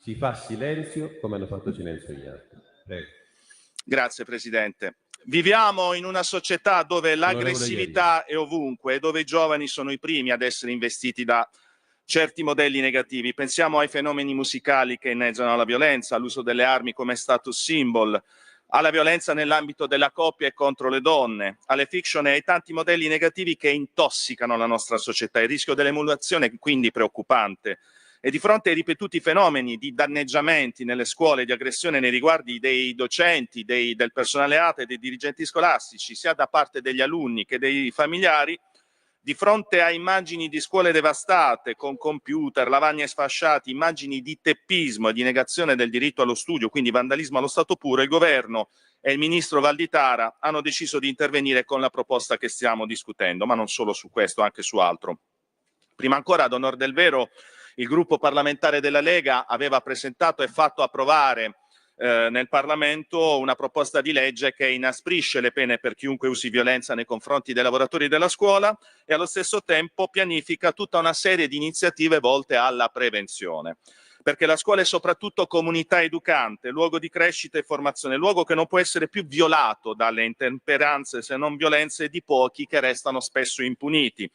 si fa silenzio come hanno fatto silenzio gli altri. Prego. Grazie Presidente. Viviamo in una società dove l'aggressività è ovunque e dove i giovani sono i primi ad essere investiti da certi modelli negativi. Pensiamo ai fenomeni musicali che inneggiano alla violenza, all'uso delle armi come status symbol, alla violenza nell'ambito della coppia e contro le donne, alle fiction e ai tanti modelli negativi che intossicano la nostra società. Il rischio dell'emulazione è quindi preoccupante. E di fronte ai ripetuti fenomeni di danneggiamenti nelle scuole, di aggressione nei riguardi dei docenti, del personale ATA e dei dirigenti scolastici, sia da parte degli alunni che dei familiari, di fronte a immagini di scuole devastate, con computer, lavagne sfasciati, immagini di teppismo e di negazione del diritto allo studio, quindi vandalismo allo stato puro, il governo e il ministro Valditara hanno deciso di intervenire con la proposta che stiamo discutendo, ma non solo su questo, anche su altro. Prima ancora, ad onor del vero, il gruppo parlamentare della Lega aveva presentato e fatto approvare nel Parlamento una proposta di legge che inasprisce le pene per chiunque usi violenza nei confronti dei lavoratori della scuola e allo stesso tempo pianifica tutta una serie di iniziative volte alla prevenzione. Perché la scuola è soprattutto comunità educante, luogo di crescita e formazione, luogo che non può essere più violato dalle intemperanze se non violenze di pochi che restano spesso impuniti.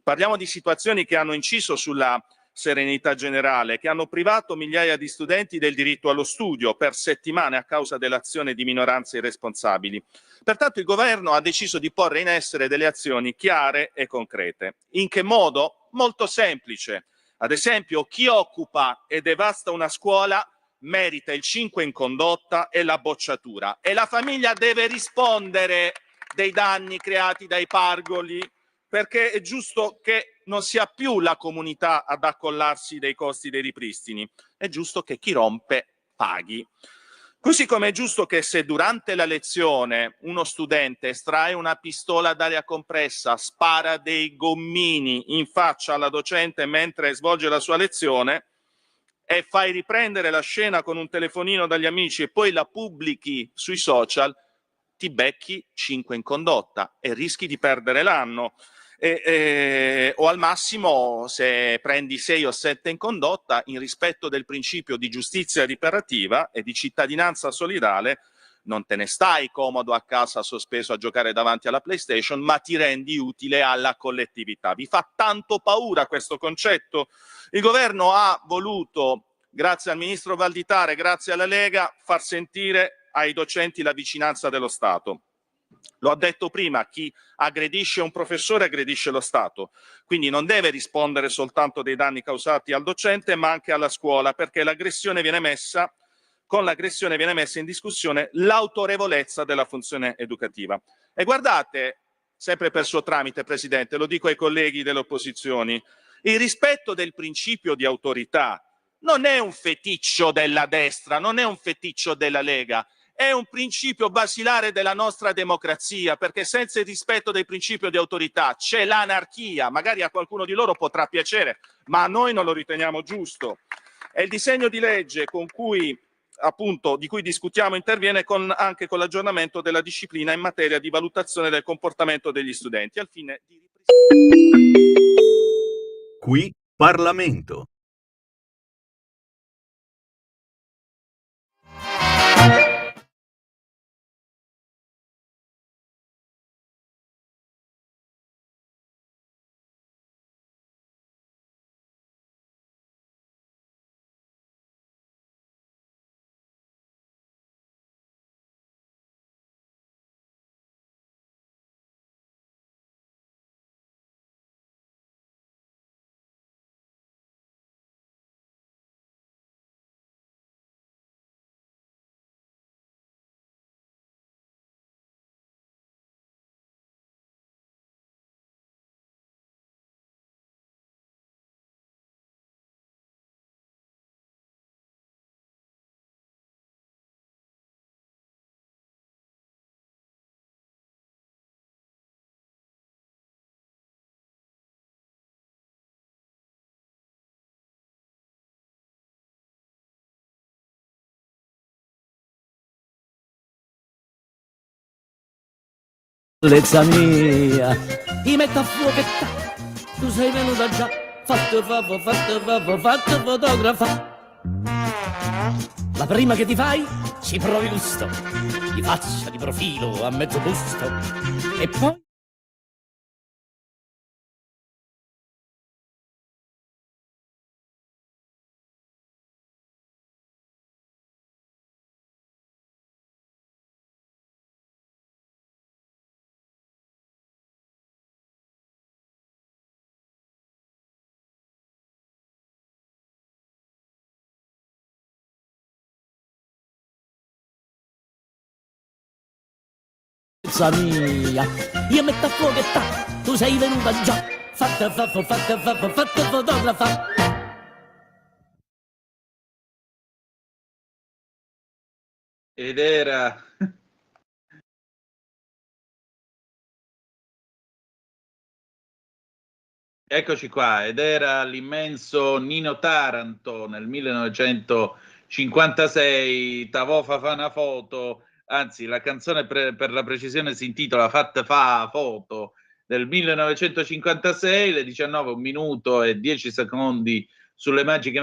Parliamo di situazioni che hanno inciso sulla serenità generale, che hanno privato migliaia di studenti del diritto allo studio per settimane a causa dell'azione di minoranze irresponsabili. Pertanto il governo ha deciso di porre in essere delle azioni chiare e concrete. In che modo? Molto semplice. Ad esempio, chi occupa e devasta una scuola merita il 5 in condotta e la bocciatura. E la famiglia deve rispondere dei danni creati dai pargoli, perché è giusto che non sia più la comunità ad accollarsi dei costi dei ripristini, è giusto che chi rompe paghi. Così come è giusto che se durante la lezione uno studente estrae una pistola ad aria compressa, spara dei gommini in faccia alla docente mentre svolge la sua lezione e fai riprendere la scena con un telefonino dagli amici e poi la pubblichi sui social, ti becchi 5 in condotta e rischi di perdere l'anno. O al massimo, se prendi 6 o 7 in condotta, in rispetto del principio di giustizia riparativa e di cittadinanza solidale, non te ne stai comodo a casa sospeso a giocare davanti alla PlayStation, ma ti rendi utile alla collettività. Vi fa tanto paura questo concetto? Il governo ha voluto, grazie al ministro Valditara e grazie alla Lega, far sentire ai docenti la vicinanza dello Stato. Lo ha detto prima, chi aggredisce un professore aggredisce lo Stato, quindi non deve rispondere soltanto dei danni causati al docente ma anche alla scuola, perché con l'aggressione viene messa in discussione l'autorevolezza della funzione educativa. E guardate, sempre per suo tramite Presidente, lo dico ai colleghi delle opposizioni, il rispetto del principio di autorità non è un feticcio della destra, non è un feticcio della Lega, è un principio basilare della nostra democrazia, perché senza il rispetto del principio di autorità c'è l'anarchia. Magari a qualcuno di loro potrà piacere, ma a noi non lo riteniamo giusto. E il disegno di legge di cui discutiamo interviene anche con l'aggiornamento della disciplina in materia di valutazione del comportamento degli studenti, al fine di Qui Parlamento. Bellezza mia, ti metto a fuoco e tu sei venuta già, fatto fotografa. La prima che ti fai, ci provi gusto. Di faccia, di profilo, a mezzo busto. E poi... mia, io metto a fuoco e tu sei venuta già, fatta fotografa. Ed era eccoci qua, ed era l'immenso Nino Taranto nel 1956, Tavò fa una foto, anzi la canzone per la precisione si intitola Fatte fa foto, del 1956, le 19, 1 minuto e 10 secondi sulle magiche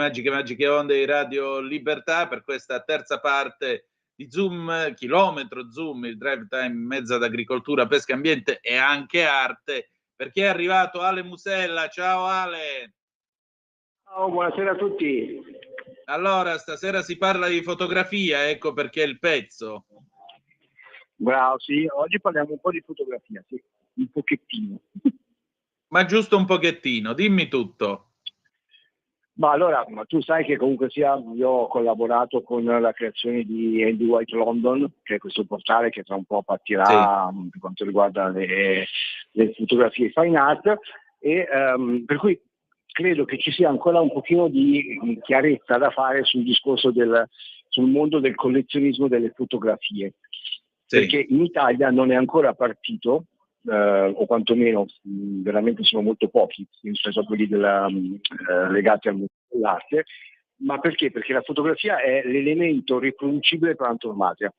onde di Radio Libertà per questa terza parte di Zoom, chilometro Zoom, il drive time in mezzo ad agricoltura, pesca, ambiente e anche arte, perché è arrivato Ale Musella. Ciao Ale. Ciao, buonasera a tutti. Allora, stasera si parla di fotografia, ecco perché il pezzo. Bravo, sì, oggi parliamo un po' di fotografia, sì, un pochettino. Ma giusto un pochettino, dimmi tutto. Ma allora, tu sai che comunque sia, io ho collaborato con la creazione di Andy White London, che è questo portale che tra un po' partirà per quanto riguarda le fotografie fine art, e per cui credo che ci sia ancora un pochino di chiarezza da fare sul discorso sul mondo del collezionismo delle fotografie. Sì. Perché in Italia non è ancora partito, o quantomeno veramente sono molto pochi rispetto a quelli legati al mondo dell'arte. Ma perché? Perché la fotografia è l'elemento riproducibile per antonomasia,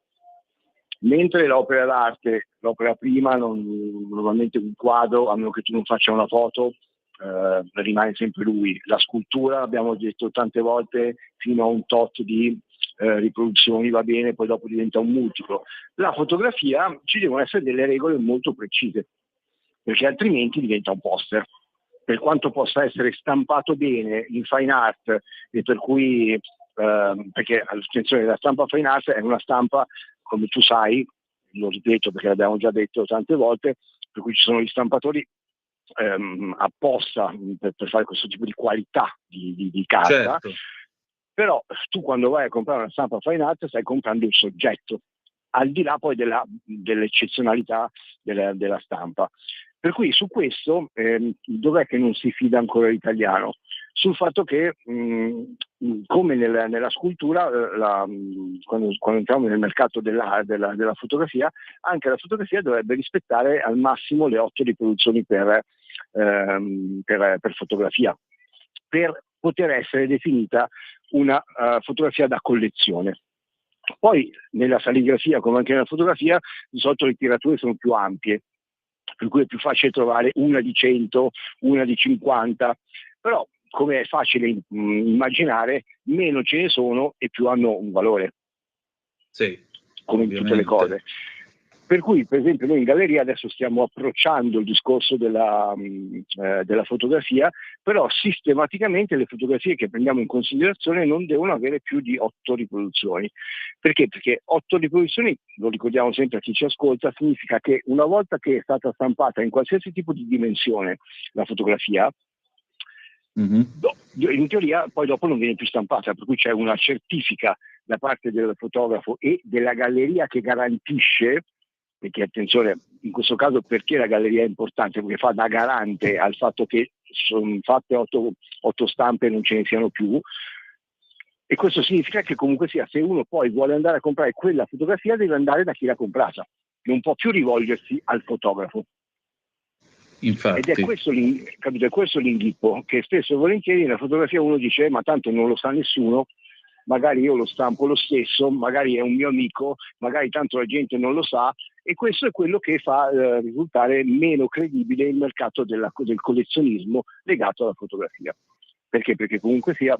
mentre l'opera d'arte, l'opera prima, normalmente un quadro, a meno che tu non faccia una foto, rimane sempre lui. La scultura, abbiamo detto tante volte, fino a un tot di riproduzioni va bene, poi dopo diventa un multiplo. La fotografia ci devono essere delle regole molto precise, perché altrimenti diventa un poster. Per quanto possa essere stampato bene in fine art, e per cui perché attenzione, la stampa fine art è una stampa, come tu sai, lo ripeto perché l'abbiamo già detto tante volte, per cui ci sono gli stampatori apposta per fare questo tipo di qualità di carta. Certo. Però tu quando vai a comprare una stampa fine art stai comprando il soggetto, al di là poi dell'eccezionalità della stampa. Per cui su questo dov'è che non si fida ancora l'italiano? Sul fatto che come nella scultura, quando entriamo nel mercato della fotografia, anche la fotografia dovrebbe rispettare al massimo le 8 riproduzioni per fotografia, per poter essere definita una fotografia da collezione. Poi nella saligrafia, come anche nella fotografia, di solito le tirature sono più ampie, per cui è più facile trovare una di 100, una di 50, però come è facile immaginare, meno ce ne sono e più hanno un valore. Sì, come ovviamente. In tutte le cose. Per cui, per esempio, noi in galleria adesso stiamo approcciando il discorso della fotografia, però sistematicamente le fotografie che prendiamo in considerazione non devono avere più di 8 riproduzioni. Perché? Perché 8 riproduzioni, lo ricordiamo sempre a chi ci ascolta, significa che una volta che è stata stampata in qualsiasi tipo di dimensione la fotografia, in teoria poi dopo non viene più stampata, per cui c'è una certifica da parte del fotografo e della galleria che garantisce. Perché attenzione, in questo caso perché la galleria è importante? Perché fa da garante al fatto che sono fatte 8 stampe e non ce ne siano più, e questo significa che comunque sia, se uno poi vuole andare a comprare quella fotografia deve andare da chi l'ha comprata, non può più rivolgersi al fotografo. Infatti. Ed è questo l'inghippo, che spesso e volentieri nella fotografia uno dice ma tanto non lo sa nessuno, magari io lo stampo lo stesso, magari è un mio amico, magari tanto la gente non lo sa, e questo è quello che fa risultare meno credibile il mercato del collezionismo legato alla fotografia. Perché? Perché comunque sia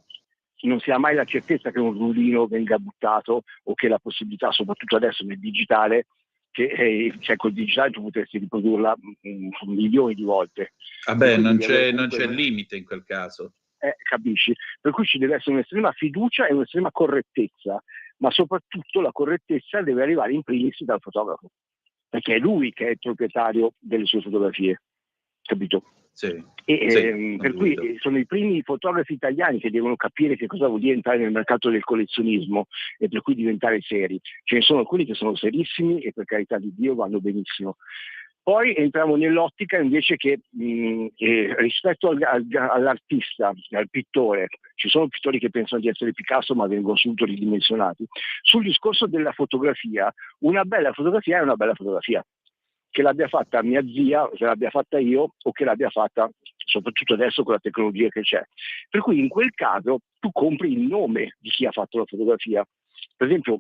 non si ha mai la certezza che un rullino venga buttato o che la possibilità, soprattutto adesso nel digitale, che cioè col digitale tu potresti riprodurla milioni di volte. Vabbè, non c'è limite in quel caso. Capisci? Per cui ci deve essere un'estrema fiducia e un'estrema correttezza, ma soprattutto la correttezza deve arrivare in primis dal fotografo, perché è lui che è il proprietario delle sue fotografie, capito? Sì, per cui sono i primi fotografi italiani che devono capire che cosa vuol dire entrare nel mercato del collezionismo e per cui diventare seri. Ce ne sono alcuni che sono serissimi e per carità di Dio vanno benissimo. Poi entriamo nell'ottica invece che rispetto all'artista, al pittore, ci sono pittori che pensano di essere Picasso ma vengono subito ridimensionati. Sul discorso della fotografia, una bella fotografia è una bella fotografia. Che l'abbia fatta mia zia, che l'abbia fatta io o che l'abbia fatta soprattutto adesso con la tecnologia che c'è. Per cui in quel caso tu compri il nome di chi ha fatto la fotografia. Per esempio,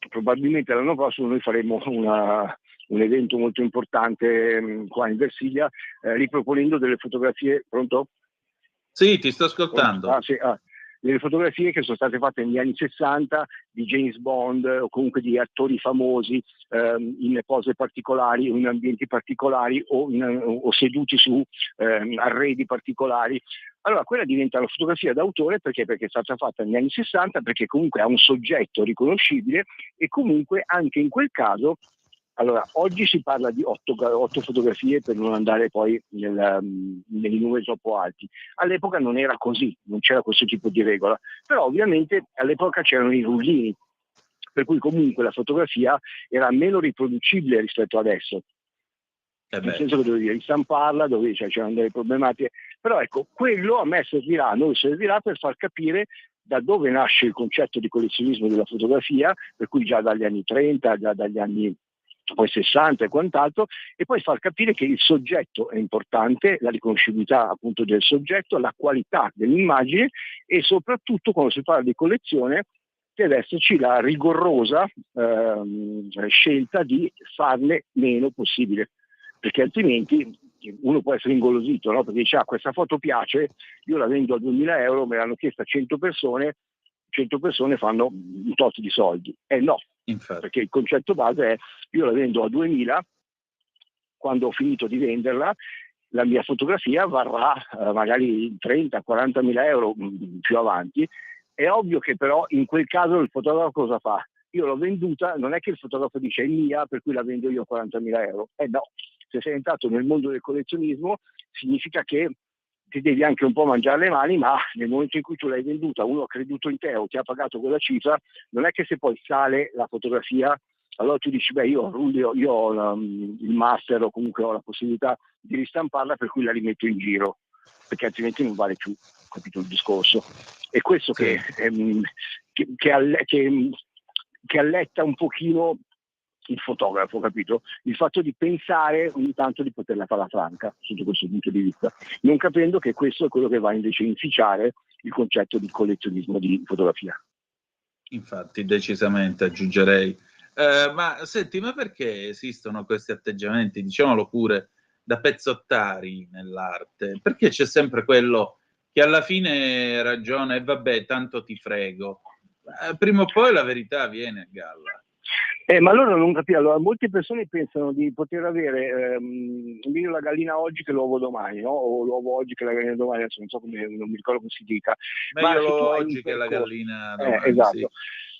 probabilmente l'anno prossimo noi faremo un evento molto importante qua in Versilia, riproponendo delle fotografie. Pronto? Sì, ti sto ascoltando. Delle fotografie che sono state fatte negli anni 60 di James Bond o comunque di attori famosi in pose particolari, in ambienti particolari o seduti su arredi particolari. Allora quella diventa una fotografia d'autore perché è stata fatta negli anni 60, perché comunque ha un soggetto riconoscibile e comunque anche in quel caso. Allora, oggi si parla di 8 fotografie per non andare poi nei numeri troppo alti. All'epoca non era così, non c'era questo tipo di regola, però ovviamente all'epoca c'erano i rullini, per cui comunque la fotografia era meno riproducibile rispetto adesso. Nel senso che dovevi ristamparla, c'erano delle problematiche, però ecco, quello a me servirà, a noi servirà per far capire da dove nasce il concetto di collezionismo della fotografia, per cui già dagli anni 30, già dagli anni poi 60 e quant'altro, e poi far capire che il soggetto è importante, la riconoscibilità appunto del soggetto, la qualità dell'immagine e soprattutto quando si parla di collezione deve esserci la rigorosa scelta di farne meno possibile, perché altrimenti uno può essere ingolosito, no? Perché dice questa foto piace, io la vendo a 2.000 euro, me l'hanno chiesta 100 persone fanno un tot di soldi. No. Infatti. Perché il concetto base è io la vendo a 2.000, quando ho finito di venderla la mia fotografia varrà magari 30-40.000 euro più avanti. È ovvio che però in quel caso il fotografo cosa fa? Io l'ho venduta, non è che il fotografo dice è mia per cui la vendo io a 40.000 euro. No, se sei entrato nel mondo del collezionismo significa che ti devi anche un po' mangiare le mani, ma nel momento in cui tu l'hai venduta, uno ha creduto in te o ti ha pagato quella cifra, non è che se poi sale la fotografia, allora tu dici io ho il master o comunque ho la possibilità di ristamparla per cui la rimetto in giro, perché altrimenti non vale più, capito il discorso? È questo che alletta un pochino il fotografo, capito? Il fatto di pensare ogni tanto di poterla fare franca sotto questo punto di vista, non capendo che questo è quello che va invece a inficiare il concetto di collezionismo di fotografia. Infatti, decisamente aggiungerei. Ma senti, ma perché esistono questi atteggiamenti, diciamolo pure, da pezzottari nell'arte? Perché c'è sempre quello che alla fine ragiona e vabbè, tanto ti frego. Prima o poi la verità viene a galla. Ma loro non capiscono. Allora, molte persone pensano di poter avere meglio la gallina oggi che l'uovo domani, no? O l'uovo oggi che la gallina domani, adesso non mi ricordo come si dica. Meglio l'uovo oggi che la gallina domani. Esatto. Sì.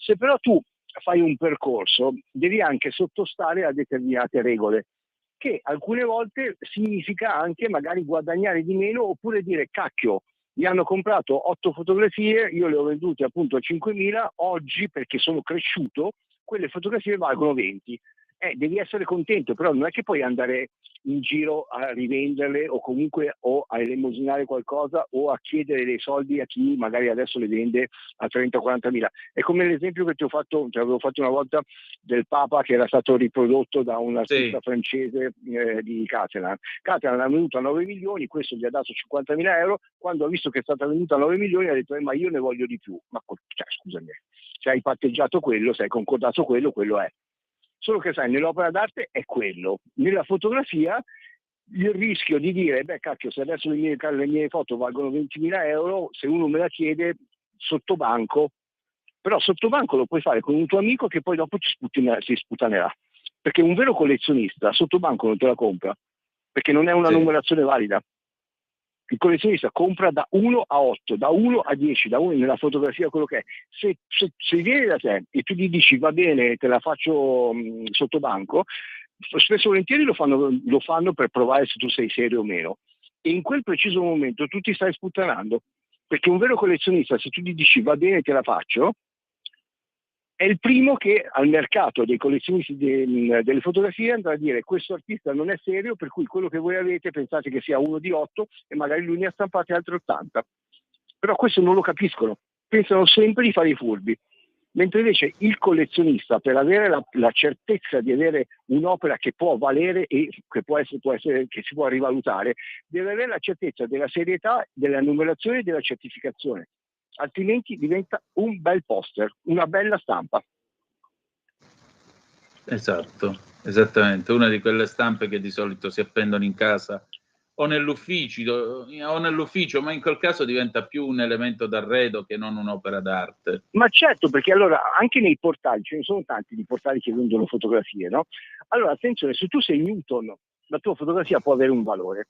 Se però tu fai un percorso, devi anche sottostare a determinate regole, che alcune volte significa anche magari guadagnare di meno oppure dire cacchio, mi hanno comprato 8 fotografie, io le ho vendute appunto a 5.000, oggi perché sono cresciuto quelle fotografie valgono 20. Devi essere contento, però non è che puoi andare in giro a rivenderle o comunque o a elemosinare qualcosa o a chiedere dei soldi a chi magari adesso le vende a 30-40 mila. È come l'esempio che ti avevo fatto una volta del Papa che era stato riprodotto da un artista francese di Catalan. Catalan ha venduto a 9 milioni, questo gli ha dato 50.000 euro, quando ha visto che è stata venduta a 9 milioni ha detto ma io ne voglio di più. Ma scusami, se hai patteggiato quello, se hai concordato quello è. Solo che sai, nell'opera d'arte è quello. Nella fotografia il rischio di dire, cacchio, se adesso le mie foto valgono 20.000 euro, se uno me la chiede, sotto banco, però sotto banco lo puoi fare con un tuo amico che poi dopo si sputanerà, perché un vero collezionista sotto banco non te la compra, perché non è una numerazione valida. Il collezionista compra da 1 a 8, da 1 a 10, da 1 nella fotografia quello che è. Se viene da te e tu gli dici va bene, te la faccio sotto banco, spesso e volentieri lo fanno per provare se tu sei serio o meno. E in quel preciso momento tu ti stai sputtanando, perché un vero collezionista, se tu gli dici va bene, te la faccio, è il primo che al mercato dei collezionisti delle fotografie andrà a dire questo artista non è serio, per cui quello che voi avete pensate che sia uno di 8 e magari lui ne ha stampati altri 80. Però questo non lo capiscono, pensano sempre di fare i furbi. Mentre invece il collezionista, per avere la certezza di avere un'opera che può valere e che si può rivalutare, deve avere la certezza della serietà, della numerazione e della certificazione. Altrimenti diventa un bel poster, una bella stampa. Esatto, esattamente, una di quelle stampe che di solito si appendono in casa o nell'ufficio, ma in quel caso diventa più un elemento d'arredo che non un'opera d'arte. Ma certo, perché allora anche nei portali, ce ne sono tanti di portali che vendono fotografie, no? Allora attenzione, se tu sei Newton, la tua fotografia può avere un valore.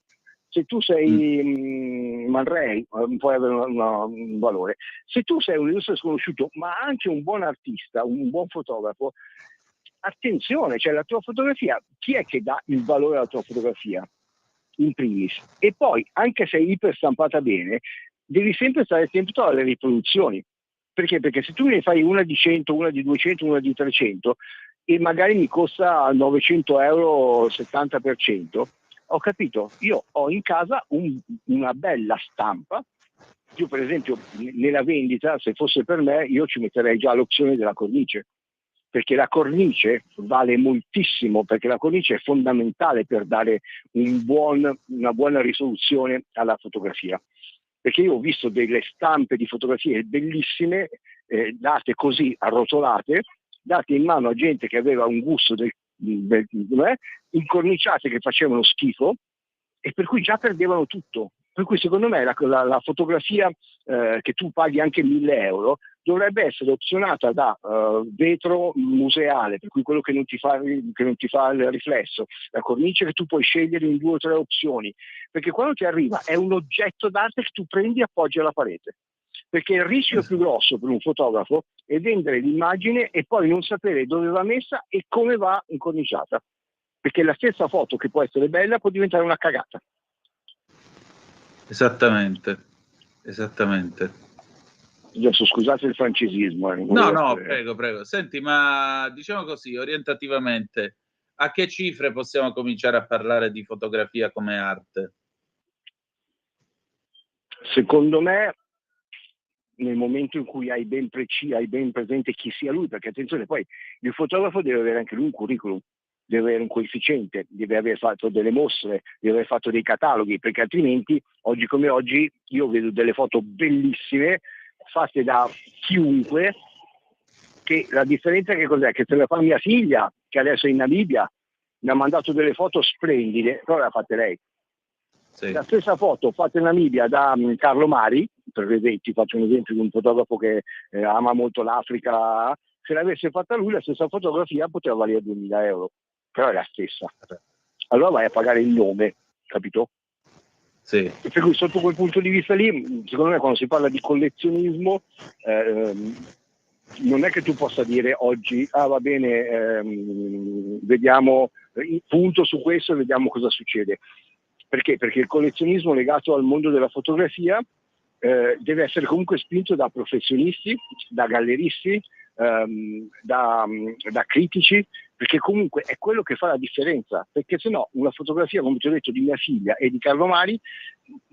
Se tu sei Man Ray, puoi avere un valore. Se tu sei un illustre sconosciuto, ma anche un buon artista, un buon fotografo, attenzione, cioè la tua fotografia, chi è che dà il valore alla tua fotografia? In primis. E poi, anche se è iperstampata bene, devi sempre stare attento alle riproduzioni. Perché? Perché se tu ne fai una di 100, una di 200, una di 300 e magari mi costa 900 euro 70%, ho capito, io ho in casa una bella stampa. Io per esempio nella vendita, se fosse per me, io ci metterei già l'opzione della cornice, perché la cornice vale moltissimo, perché la cornice è fondamentale per dare una buona risoluzione alla fotografia. Perché io ho visto delle stampe di fotografie bellissime, date così, arrotolate, date in mano a gente che aveva un gusto incorniciate che facevano schifo e per cui già perdevano tutto. Per cui secondo me la fotografia che tu paghi anche 1.000 euro dovrebbe essere opzionata da vetro museale, per cui quello che non ti fa il riflesso, la cornice che tu puoi scegliere in 2 o 3 opzioni, perché quando ti arriva è un oggetto d'arte che tu prendi e appoggi alla parete. Perché il rischio più grosso per un fotografo è vendere l'immagine e poi non sapere dove va messa e come va incorniciata. Perché la stessa foto che può essere bella può diventare una cagata. Esattamente. Adesso scusate il francesismo. No, prego. Senti, ma diciamo così, orientativamente, a che cifre possiamo cominciare a parlare di fotografia come arte? Secondo me, nel momento in cui hai ben presente chi sia lui, perché attenzione, poi il fotografo deve avere anche lui un curriculum, deve avere un coefficiente, deve aver fatto delle mostre, deve aver fatto dei cataloghi, perché altrimenti, oggi come oggi, io vedo delle foto bellissime, fatte da chiunque, che la differenza che cos'è? Che se la fa mia figlia, che adesso è in Namibia, mi ha mandato delle foto splendide, però le ha fatte lei. Sì. La stessa foto fatta in Namibia da Carlo Mari, per esempio, faccio un esempio di un fotografo che ama molto l'Africa, se l'avesse fatta lui la stessa fotografia poteva valere 2.000 euro, però è la stessa. Allora vai a pagare il nome, capito? Sì. Per cui sotto quel punto di vista lì, secondo me quando si parla di collezionismo, non è che tu possa dire oggi, va bene, vediamo, punto su questo e vediamo cosa succede. Perché? Perché il collezionismo legato al mondo della fotografia deve essere comunque spinto da professionisti, da galleristi, da critici, perché comunque è quello che fa la differenza, perché se no una fotografia, come ti ho detto, di mia figlia e di Carlo Mari,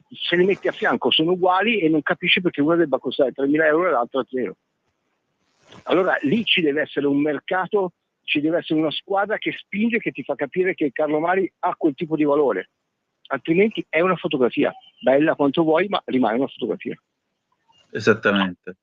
se le metti a fianco sono uguali e non capisci perché una debba costare 3.000 euro e l'altra 0. Allora lì ci deve essere un mercato, ci deve essere una squadra che spinge, che ti fa capire che Carlo Mari ha quel tipo di valore, altrimenti è una fotografia, bella quanto vuoi, ma rimane una fotografia. Esattamente.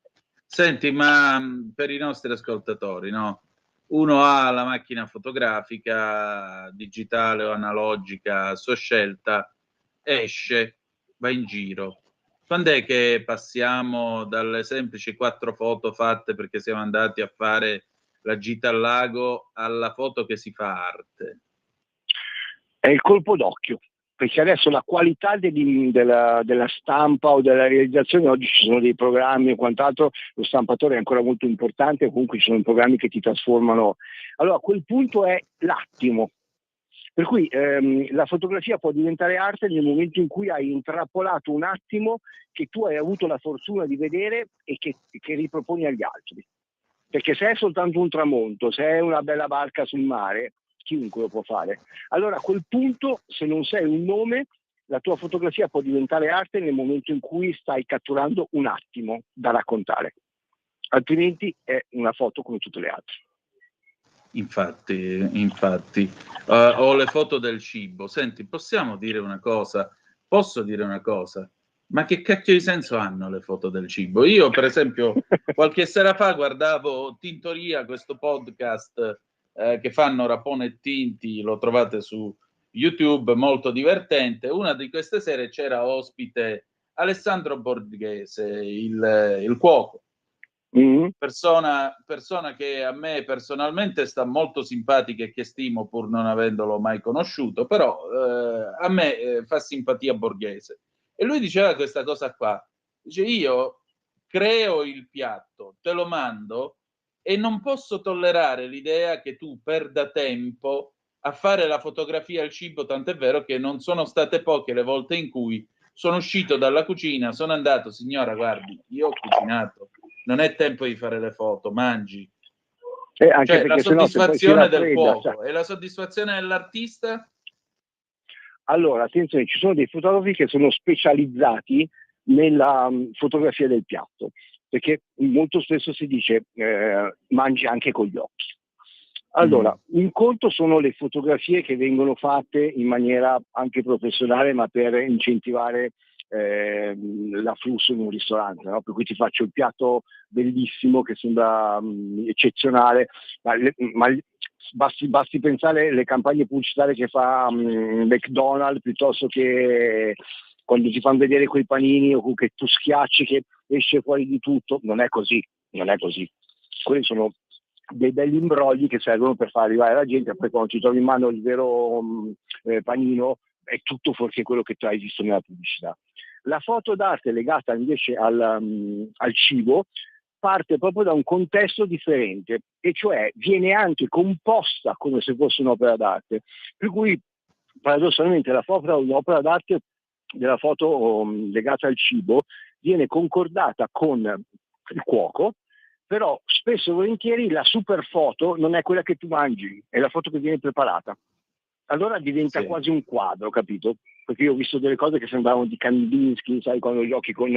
Senti, ma per i nostri ascoltatori, no? Uno ha la macchina fotografica, digitale o analogica, a sua scelta, esce, va in giro, Quando è che passiamo dalle semplici 4 foto fatte perché siamo andati a fare la gita al lago alla foto che si fa arte? È il colpo d'occhio, perché adesso la qualità della stampa o della realizzazione, oggi ci sono dei programmi e quant'altro, lo stampatore è ancora molto importante, comunque ci sono programmi che ti trasformano. Allora a quel punto è l'attimo. Per cui la fotografia può diventare arte nel momento in cui hai intrappolato un attimo che tu hai avuto la fortuna di vedere e che riproponi agli altri. Perché se è soltanto un tramonto, se è una bella barca sul mare, chiunque lo può fare. Allora a quel punto, se non sei un nome, la tua fotografia può diventare arte nel momento in cui stai catturando un attimo da raccontare. Altrimenti è una foto come tutte le altre. Infatti. Ho le foto del cibo. Senti, possiamo dire una cosa? Posso dire una cosa? Ma che cacchio di senso hanno le foto del cibo? Io, per esempio, qualche sera fa guardavo Tintoria, questo podcast che fanno Rapone e Tinti, lo trovate su YouTube, molto divertente. Una di queste sere c'era ospite Alessandro Borghese, il cuoco. Persona che a me personalmente sta molto simpatica e che stimo pur non avendolo mai conosciuto, però a me fa simpatia Borghese. E lui diceva questa cosa qua, dice: io creo il piatto, te lo mando e non posso tollerare l'idea che tu perda tempo a fare la fotografia al cibo, tant'è vero che non sono state poche le volte in cui sono uscito dalla cucina, sono andato, signora guardi, io ho cucinato, non è tempo di fare le foto, mangi. Anche cioè, la soddisfazione del cuoco sai. E la soddisfazione dell'artista? Allora, attenzione, ci sono dei fotografi che sono specializzati nella fotografia del piatto, perché molto spesso si dice mangi anche con gli occhi. Allora, un conto sono le fotografie che vengono fatte in maniera anche professionale, ma per incentivare l'afflusso in un ristorante, no? Per cui ti faccio il piatto bellissimo che sembra eccezionale, ma basti pensare alle campagne pubblicitarie che fa McDonald's, piuttosto che quando ti fanno vedere quei panini o che tu schiacci che esce fuori di tutto. Non è così. Quelli sono dei belli imbrogli che servono per far arrivare la gente, e poi quando ti trovi in mano il vero panino è tutto fuorché quello che tu hai visto nella pubblicità. La foto d'arte legata invece al cibo parte proprio da un contesto differente, e cioè viene anche composta come se fosse un'opera d'arte, per cui paradossalmente l'opera d'arte della foto legata al cibo viene concordata con il cuoco, però spesso e volentieri la super foto non è quella che tu mangi, è la foto che viene preparata. Allora diventa quasi un quadro, capito? Perché io ho visto delle cose che sembravano di Kandinsky, sai, quando giochi con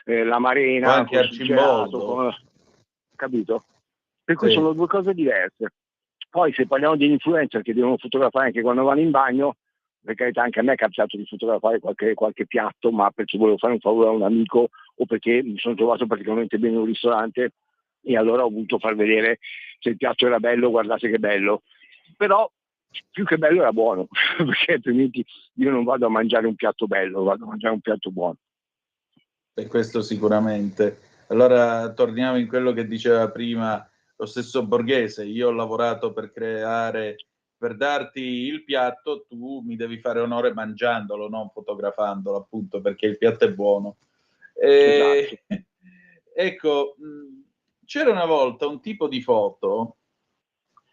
l'amarena, o anche con il gelato, capito? Per cui sono due cose diverse. Poi se parliamo di influencer che devono fotografare anche quando vanno in bagno, per carità, anche a me è capitato di fotografare qualche piatto, ma perché volevo fare un favore a un amico o perché mi sono trovato praticamente bene in un ristorante e allora ho voluto far vedere se il piatto era bello, guardate che bello. Però più che bello era buono, perché altrimenti io non vado a mangiare un piatto bello, vado a mangiare un piatto buono. E questo sicuramente. Allora torniamo in quello che diceva prima lo stesso Borghese: io ho lavorato per darti il piatto, tu mi devi fare onore mangiandolo, non fotografandolo, appunto, perché il piatto è buono. Esatto. Ecco, c'era una volta un tipo di foto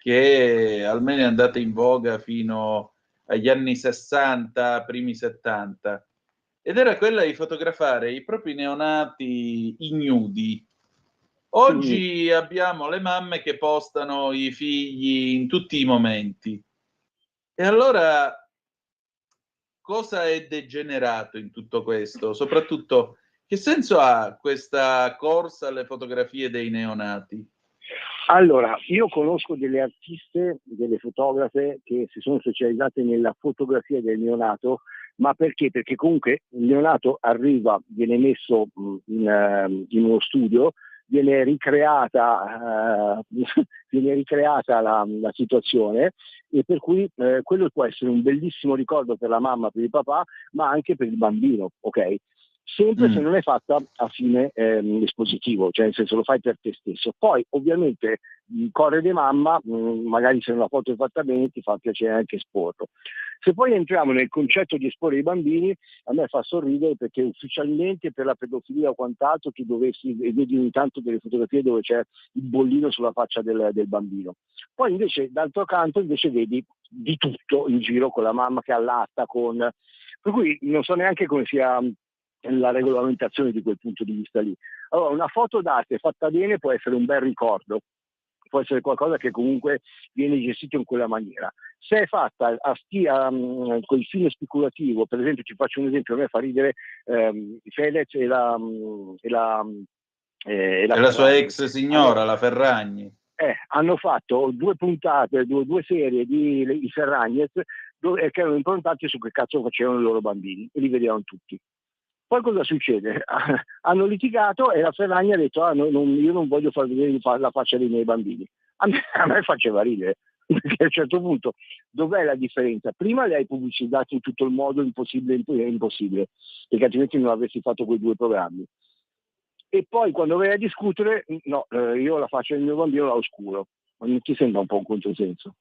che almeno è andata in voga fino agli anni 60, primi 70, ed era quella di fotografare i propri neonati ignudi. Oggi abbiamo le mamme che postano i figli in tutti i momenti. E allora cosa è degenerato in tutto questo? Soprattutto, che senso ha questa corsa alle fotografie dei neonati? Allora, io conosco delle artiste, delle fotografe che si sono specializzate nella fotografia del neonato, ma perché? Perché comunque il neonato arriva, viene messo in uno studio, viene ricreata la situazione, e per cui quello può essere un bellissimo ricordo per la mamma, per il papà, ma anche per il bambino, ok? sempre se non è fatta a fine espositivo, cioè nel senso lo fai per te stesso. Poi ovviamente corre di mamma, magari se una foto è fatta bene ti fa piacere anche esporlo. Se poi entriamo nel concetto di esporre i bambini, a me fa sorridere perché ufficialmente per la pedofilia o quant'altro tu vedi ogni tanto delle fotografie dove c'è il bollino sulla faccia del bambino. Poi invece d'altro canto invece vedi di tutto in giro con la mamma che allatta, per cui non so neanche come sia la regolamentazione di quel punto di vista lì. Allora, una foto d'arte fatta bene può essere un bel ricordo, può essere qualcosa che comunque viene gestito in quella maniera. Se è fatta col fine speculativo, per esempio, ci faccio un esempio, a me fa ridere Fedez e la sua ex signora, la Ferragni. Hanno fatto 2 puntate, due serie di Ferragnez che erano improntate su che cazzo facevano i loro bambini e li vedevano tutti. Poi cosa succede? Hanno litigato e la Ferragni ha detto io non voglio far vedere la faccia dei miei bambini. A me faceva ridere, perché a un certo punto dov'è la differenza? Prima le hai pubblicizzate in tutto il modo impossibile, perché altrimenti non avresti fatto quei 2 programmi. E poi quando vai a discutere, no, io la faccia del mio bambino la oscuro. Non ti sembra un po' un controsenso?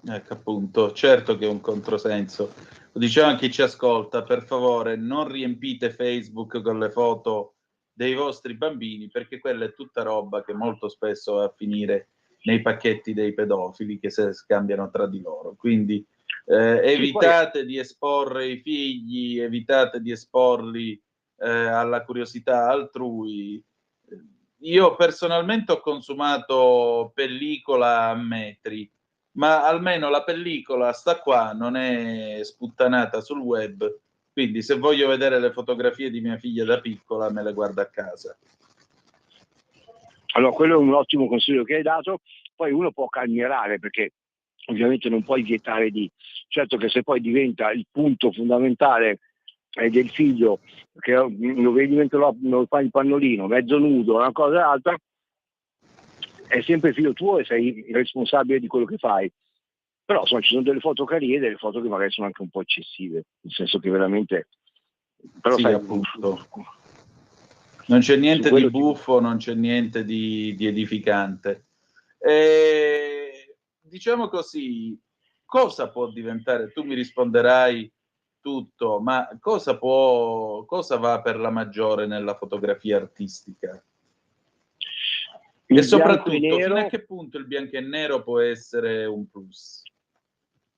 Ecco, appunto, certo che è un controsenso. Lo diciamo a chi ci ascolta, per favore non riempite Facebook con le foto dei vostri bambini, perché quella è tutta roba che molto spesso va a finire nei pacchetti dei pedofili che si scambiano tra di loro. Quindi evitate di esporre i figli, evitate di esporli alla curiosità altrui. Io personalmente ho consumato pellicola a metri, ma almeno la pellicola sta qua, non è sputtanata sul web, quindi se voglio vedere le fotografie di mia figlia da piccola me le guardo a casa. Allora, quello è un ottimo consiglio che hai dato. Poi uno può calmierare, perché ovviamente non puoi vietare certo che se poi diventa il punto fondamentale del figlio, che lo vedi mentre lo fa il pannolino, mezzo nudo, una cosa e l'altra, è sempre figlio tuo e sei responsabile di quello che fai. Però insomma, ci sono delle foto carine e delle foto che magari sono anche un po' eccessive, nel senso che veramente... Però sì, sai, appunto. Non c'è niente di buffo, non c'è niente di edificante. Diciamo così, cosa può diventare? Tu mi risponderai tutto, ma cosa va per la maggiore nella fotografia artistica? E soprattutto, fino a che punto il bianco e nero può essere un plus?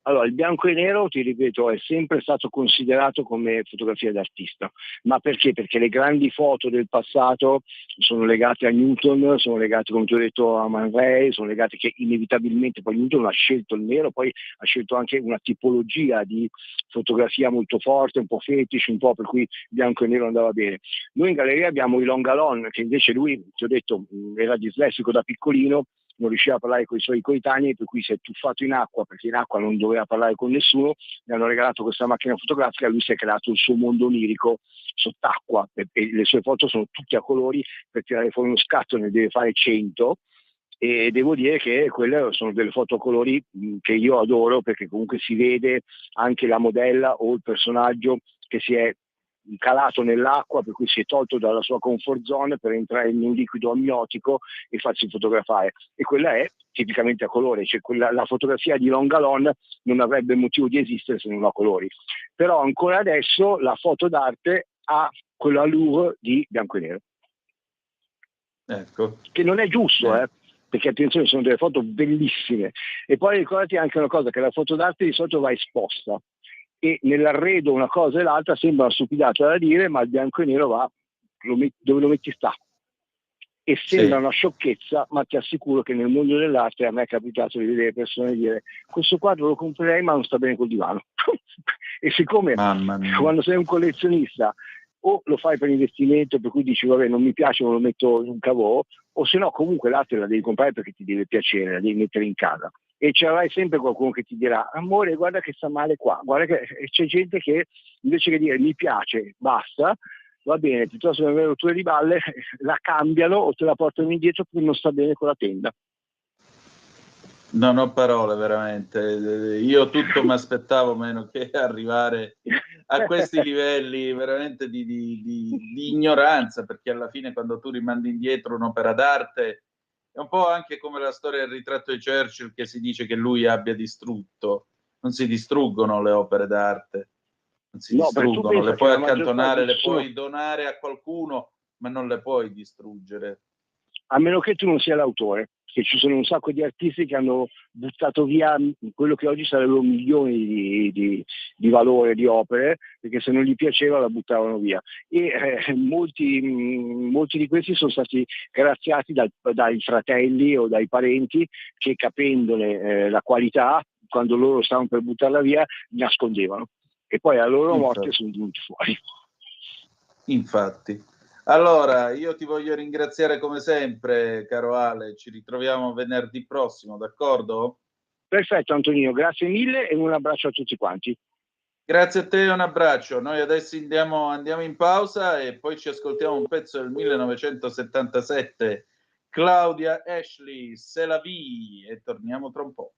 Allora, il bianco e nero, ti ripeto, è sempre stato considerato come fotografia d'artista. Ma perché? Perché le grandi foto del passato sono legate a Newton, sono legate, come ti ho detto, a Man Ray, sono legate che inevitabilmente poi Newton ha scelto il nero, poi ha scelto anche una tipologia di fotografia molto forte, un po' fetish, un po' per cui bianco e nero andava bene. Noi in galleria abbiamo Ilon Galon, che invece lui, ti ho detto, era dislessico da piccolino, non riusciva a parlare con i suoi coetanei, per cui si è tuffato in acqua, perché in acqua non doveva parlare con nessuno, gli hanno regalato questa macchina fotografica e lui si è creato il suo mondo onirico sott'acqua, e le sue foto sono tutte a colori, per tirare fuori uno scatto ne deve fare 100, e devo dire che quelle sono delle foto a colori che io adoro, perché comunque si vede anche la modella o il personaggio che si è calato nell'acqua, per cui si è tolto dalla sua comfort zone per entrare in un liquido amniotico e farsi fotografare, e quella è tipicamente a colore, cioè la fotografia di Ilon Galon non avrebbe motivo di esistere se non a colori. Però ancora adesso la foto d'arte ha quell'allure di bianco e nero, ecco, che non è giusto, perché attenzione, sono delle foto bellissime. E poi ricordati anche una cosa, che la foto d'arte di solito va esposta, e nell'arredo una cosa e l'altra sembra una stupidata da dire, ma il bianco e nero va dove lo metti sta, e sembra una sciocchezza, ma ti assicuro che nel mondo dell'arte a me è capitato di vedere persone dire: questo quadro lo comprerei ma non sta bene col divano. E siccome quando sei un collezionista o lo fai per investimento, per cui dici vabbè non mi piace, me lo metto in un cavò, o se no comunque l'arte la devi comprare perché ti deve piacere, la devi mettere in casa. E c'avrai sempre qualcuno che ti dirà: amore, guarda che sta male qua, guarda che... E c'è gente che invece che dire mi piace, basta, va bene, piuttosto che avere rotture di balle, la cambiano o te la portano indietro perché non sta bene con la tenda. Non ho parole veramente. Io tutto mi aspettavo meno che arrivare a questi livelli veramente di ignoranza, perché alla fine quando tu rimandi indietro un'opera d'arte è un po' anche come la storia del ritratto di Churchill, che si dice che lui abbia distrutto. Non si distruggono le opere d'arte, non si No, perché tu distruggono, pensa le che puoi la maggior accantonare, parte le puoi donare a qualcuno, ma non le puoi distruggere. a meno che tu non sia l'autore, che ci sono un sacco di artisti che hanno buttato via quello che oggi sarebbero milioni di valore di opere, perché se non gli piaceva la buttavano via. E molti di questi sono stati graziati dai fratelli o dai parenti che, capendone la qualità, quando loro stavano per buttarla via, nascondevano. E poi alla loro morte sono venuti fuori. Infatti. Allora, io ti voglio ringraziare come sempre, caro Ale, ci ritroviamo venerdì prossimo, d'accordo? Perfetto Antonino, grazie mille e un abbraccio a tutti quanti. Grazie a te, un abbraccio. Noi adesso andiamo in pausa e poi ci ascoltiamo un pezzo del 1977, Claudia Ashley, C'est la vie, e torniamo tra un po'.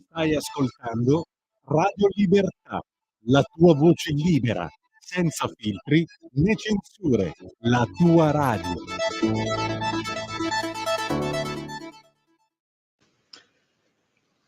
Stai ascoltando Radio Libertà, la tua voce libera, senza filtri né censure, la tua radio.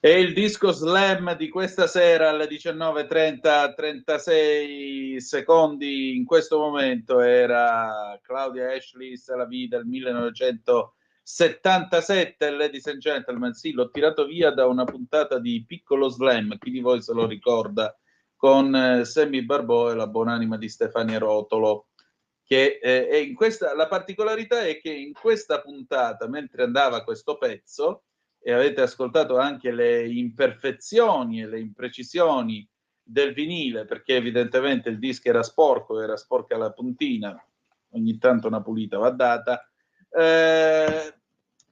E il disco slam di questa sera alle 19:30, 36 secondi in questo momento era Claudia Ashley, C'est la vie del 1977, ladies and gentlemen. Sì, l'ho tirato via da una puntata di Piccolo Slam, chi di voi se lo ricorda, con Sammy Barbò e la buonanima di Stefania Rotolo. Che in questa, la particolarità è che in questa puntata, mentre andava questo pezzo, e avete ascoltato anche le imperfezioni e le imprecisioni del vinile, perché evidentemente il disco era sporca la puntina, ogni tanto una pulita va data.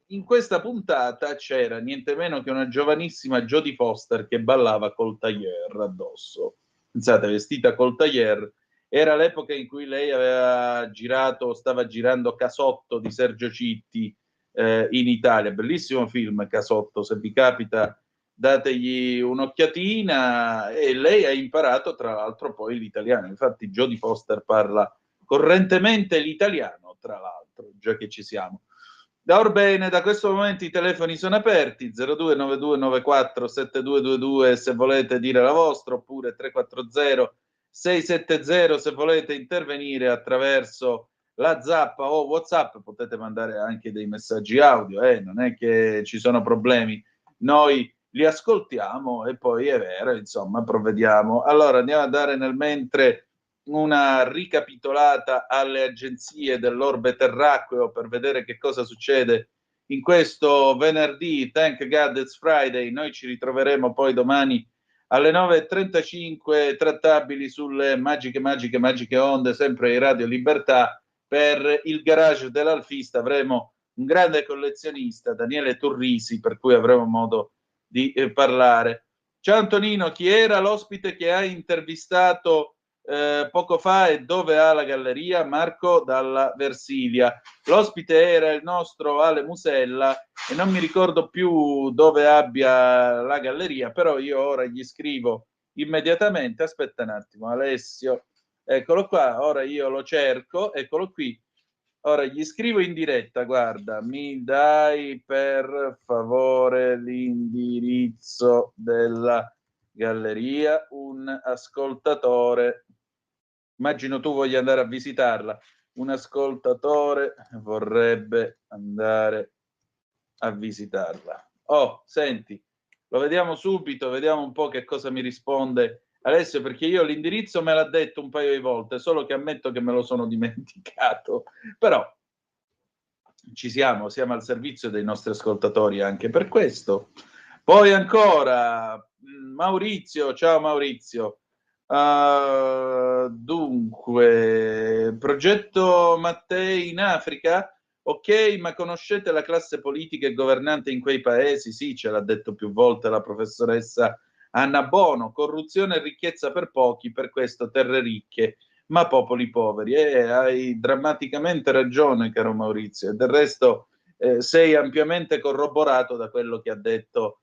In questa puntata c'era niente meno che una giovanissima Jodie Foster che ballava col tailleur addosso. Pensate, vestita col tailleur. Era l'epoca in cui lei stava girando Casotto di Sergio Citti, in Italia. Bellissimo film Casotto, se vi capita dategli un'occhiatina. E lei ha imparato tra l'altro poi l'italiano, infatti Jodie Foster parla correntemente l'italiano, tra l'altro, già che ci siamo. Orbene, da questo momento i telefoni sono aperti, 0292947222 se volete dire la vostra, oppure 340 670 se volete intervenire attraverso la zappa o WhatsApp. Potete mandare anche dei messaggi audio, non è che ci sono problemi, noi li ascoltiamo e poi è vero, insomma, provvediamo. Allora andiamo a dare nel mentre una ricapitolata alle agenzie dell'orbe terracqueo per vedere che cosa succede in questo venerdì. Thank God it's Friday. Noi ci ritroveremo poi domani alle 9:35 trattabili sulle magiche onde, sempre in Radio Libertà. Per il garage dell'Alfista avremo un grande collezionista, Daniele Turrisi, per cui avremo modo di parlare. Ciao Antonino, chi era l'ospite che hai intervistato poco fa e dove ha la galleria? Marco dalla Versilia. L'ospite era il nostro Ale Musella e non mi ricordo più dove abbia la galleria, però io ora gli scrivo immediatamente. Aspetta un attimo, Alessio. Eccolo qua, ora io lo cerco, eccolo qui. Ora gli scrivo in diretta, guarda, mi dai per favore l'indirizzo della galleria, un ascoltatore, immagino tu voglia andare a visitarla, un ascoltatore vorrebbe andare a visitarla. Oh, senti, lo vediamo subito, vediamo un po' che cosa mi risponde Alessio, perché io l'indirizzo me l'ha detto un paio di volte, solo che ammetto che me lo sono dimenticato, però siamo al servizio dei nostri ascoltatori anche per questo. Poi ancora Maurizio, ciao Maurizio. Dunque, progetto Mattei in Africa? Ok, ma conoscete la classe politica e governante in quei paesi? Sì, ce l'ha detto più volte la professoressa Anna Bono. Corruzione e ricchezza per pochi, per questo terre ricche, ma popoli poveri. Hai drammaticamente ragione, caro Maurizio, e del resto sei ampiamente corroborato da quello che ha detto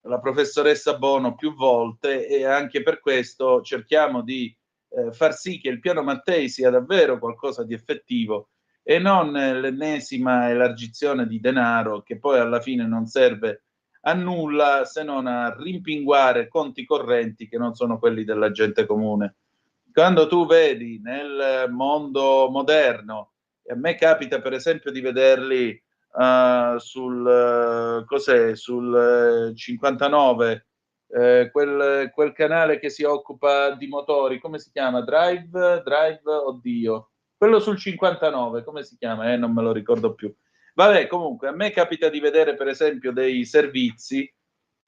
la professoressa Bono più volte, e anche per questo cerchiamo di far sì che il piano Mattei sia davvero qualcosa di effettivo e non l'ennesima elargizione di denaro che poi alla fine non serve a nulla se non a rimpinguare conti correnti che non sono quelli della gente comune. Quando tu vedi nel mondo moderno, e a me capita per esempio di vederli sul 59, quel canale che si occupa di motori, come si chiama? Drive, oddio, quello sul 59, come si chiama? Non me lo ricordo più. Vabbè, comunque, a me capita di vedere per esempio dei servizi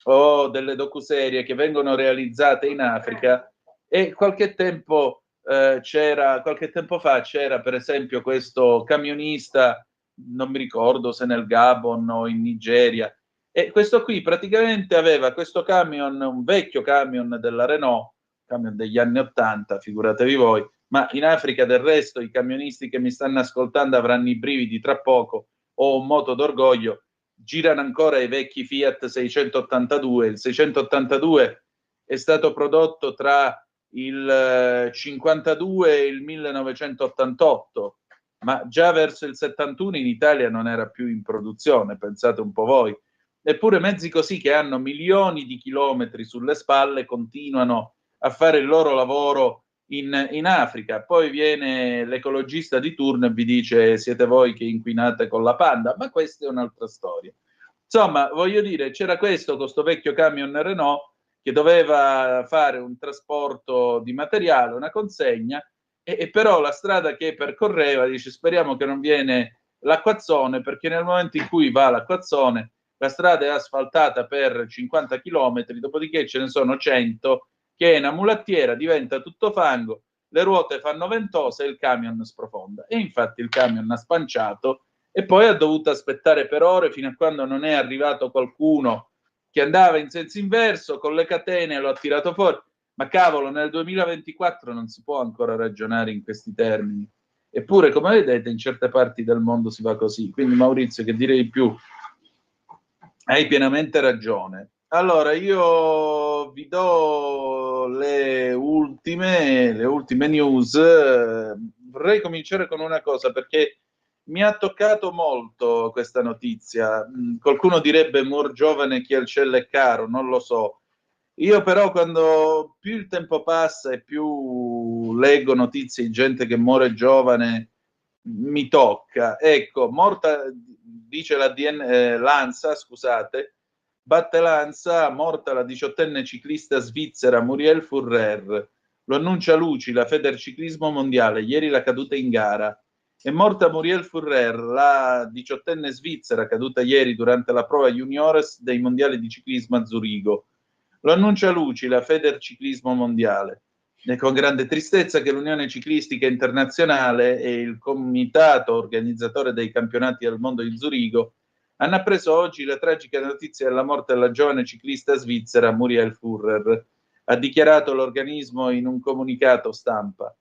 o delle docuserie che vengono realizzate in Africa, e qualche tempo fa c'era per esempio questo camionista, non mi ricordo se nel Gabon o in Nigeria, e questo qui praticamente aveva questo camion, un vecchio camion della Renault, camion degli anni 80, figuratevi voi, ma in Africa del resto i camionisti che mi stanno ascoltando avranno i brividi tra poco, o un moto d'orgoglio, girano ancora i vecchi Fiat 682. Il 682 è stato prodotto tra il 52 e il 1988, ma già verso il 71 in Italia non era più in produzione, pensate un po' voi. Eppure mezzi così, che hanno milioni di chilometri sulle spalle, continuano a fare il loro lavoro in Africa. Poi viene l'ecologista di turno e vi dice: siete voi che inquinate con la Panda, ma questa è un'altra storia. Insomma, voglio dire, c'era questo vecchio camion Renault che doveva fare un trasporto di materiale, una consegna, e però la strada che percorreva, dice, speriamo che non viene l'acquazzone, perché nel momento in cui va l'acquazzone la strada è asfaltata per 50 chilometri, dopodiché ce ne sono 100 che è una mulattiera, diventa tutto fango, le ruote fanno ventosa e il camion sprofonda. E infatti il camion ha spanciato e poi ha dovuto aspettare per ore fino a quando non è arrivato qualcuno che andava in senso inverso con le catene e lo ha tirato fuori. Ma cavolo, nel 2024 non si può ancora ragionare in questi termini. Eppure, come vedete, in certe parti del mondo si va così. Quindi, Maurizio, che dire di più? Hai pienamente ragione. Allora, io vi do le ultime news. Vorrei cominciare con una cosa, perché mi ha toccato molto questa notizia. Qualcuno direbbe muor giovane chi al cielo è caro, non lo so. Io però, quando più il tempo passa e più leggo notizie di gente che muore giovane, mi tocca. Ecco, morta, dice l'ANSA, scusate, batte l'ANSA, morta la 18enne ciclista svizzera Muriel Furrer. Lo annuncia Luci, la Federciclismo Mondiale, ieri la caduta in gara. È morta Muriel Furrer, la 18enne svizzera caduta ieri durante la prova juniores dei mondiali di ciclismo a Zurigo. Lo annuncia Luci, la Federciclismo Mondiale. È con grande tristezza che l'Unione Ciclistica Internazionale e il comitato organizzatore dei campionati del mondo di Zurigo hanno appreso oggi la tragica notizia della morte della giovane ciclista svizzera Muriel Furrer, ha dichiarato l'organismo in un comunicato stampa.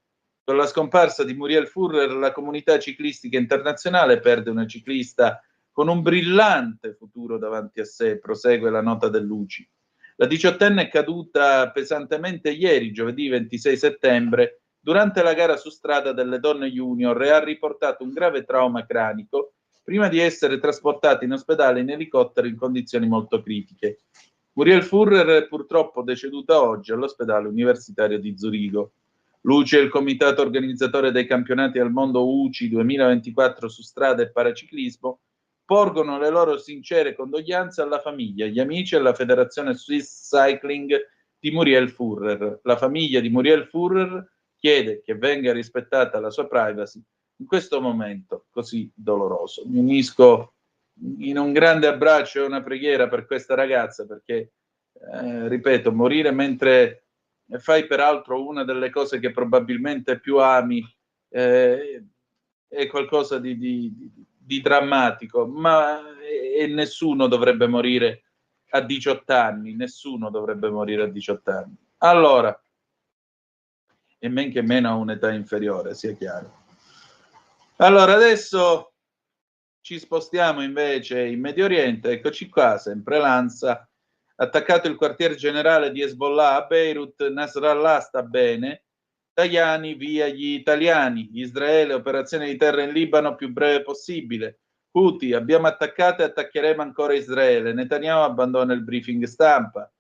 Con la scomparsa di Muriel Furrer, la comunità ciclistica internazionale perde una ciclista con un brillante futuro davanti a sé, prosegue la nota dell'UCI. La 18enne è caduta pesantemente ieri, giovedì 26 settembre, durante la gara su strada delle donne junior e ha riportato un grave trauma cranico prima di essere trasportata in ospedale in elicottero in condizioni molto critiche. Muriel Furrer è purtroppo deceduta oggi all'ospedale universitario di Zurigo. L'UCI e il comitato organizzatore dei campionati del mondo UCI 2024 su strada e paraciclismo porgono le loro sincere condoglianze alla famiglia, agli amici e alla Federazione Swiss Cycling di Muriel Furrer. La famiglia di Muriel Furrer chiede che venga rispettata la sua privacy in questo momento così doloroso. Mi unisco in un grande abbraccio e una preghiera per questa ragazza, perché, ripeto, morire mentre fai peraltro una delle cose che probabilmente più ami è qualcosa di drammatico, ma nessuno dovrebbe morire a 18 anni, nessuno dovrebbe morire a 18 anni. Allora, e men che meno a un'età inferiore, sia chiaro. Allora, adesso ci spostiamo invece in Medio Oriente, eccoci qua, sempre l'ANSA, attaccato il quartier generale di Hezbollah a Beirut, Nasrallah sta bene, Tajani via gli italiani, Israele, operazione di terra in Libano più breve possibile, Houthi, abbiamo attaccato e attaccheremo ancora Israele, Netanyahu abbandona il briefing stampa.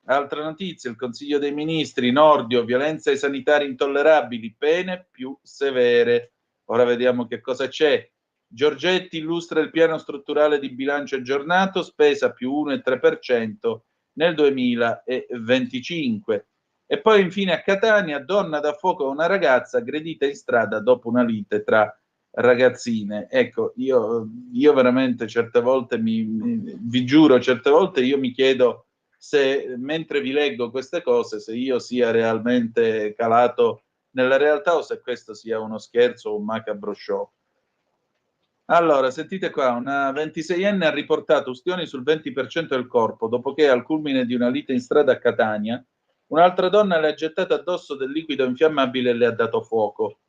Altra notizia, il Consiglio dei Ministri, Nordio, violenza ai sanitari intollerabili, pene più severe. Ora vediamo che cosa c'è. Giorgetti illustra il piano strutturale di bilancio aggiornato, spesa più 1,3% nel 2025. E poi infine a Catania, donna dà fuoco a una ragazza aggredita in strada dopo una lite tra ragazzine. Ecco, io veramente certe volte vi giuro, certe volte io mi chiedo se mentre vi leggo queste cose, se io sia realmente calato nella realtà o se questo sia uno scherzo o un macabro show. Allora, sentite qua, una 26enne ha riportato ustioni sul 20% del corpo dopo che al culmine di una lite in strada a Catania Un'altra donna le ha gettato addosso del liquido infiammabile e le ha dato fuoco.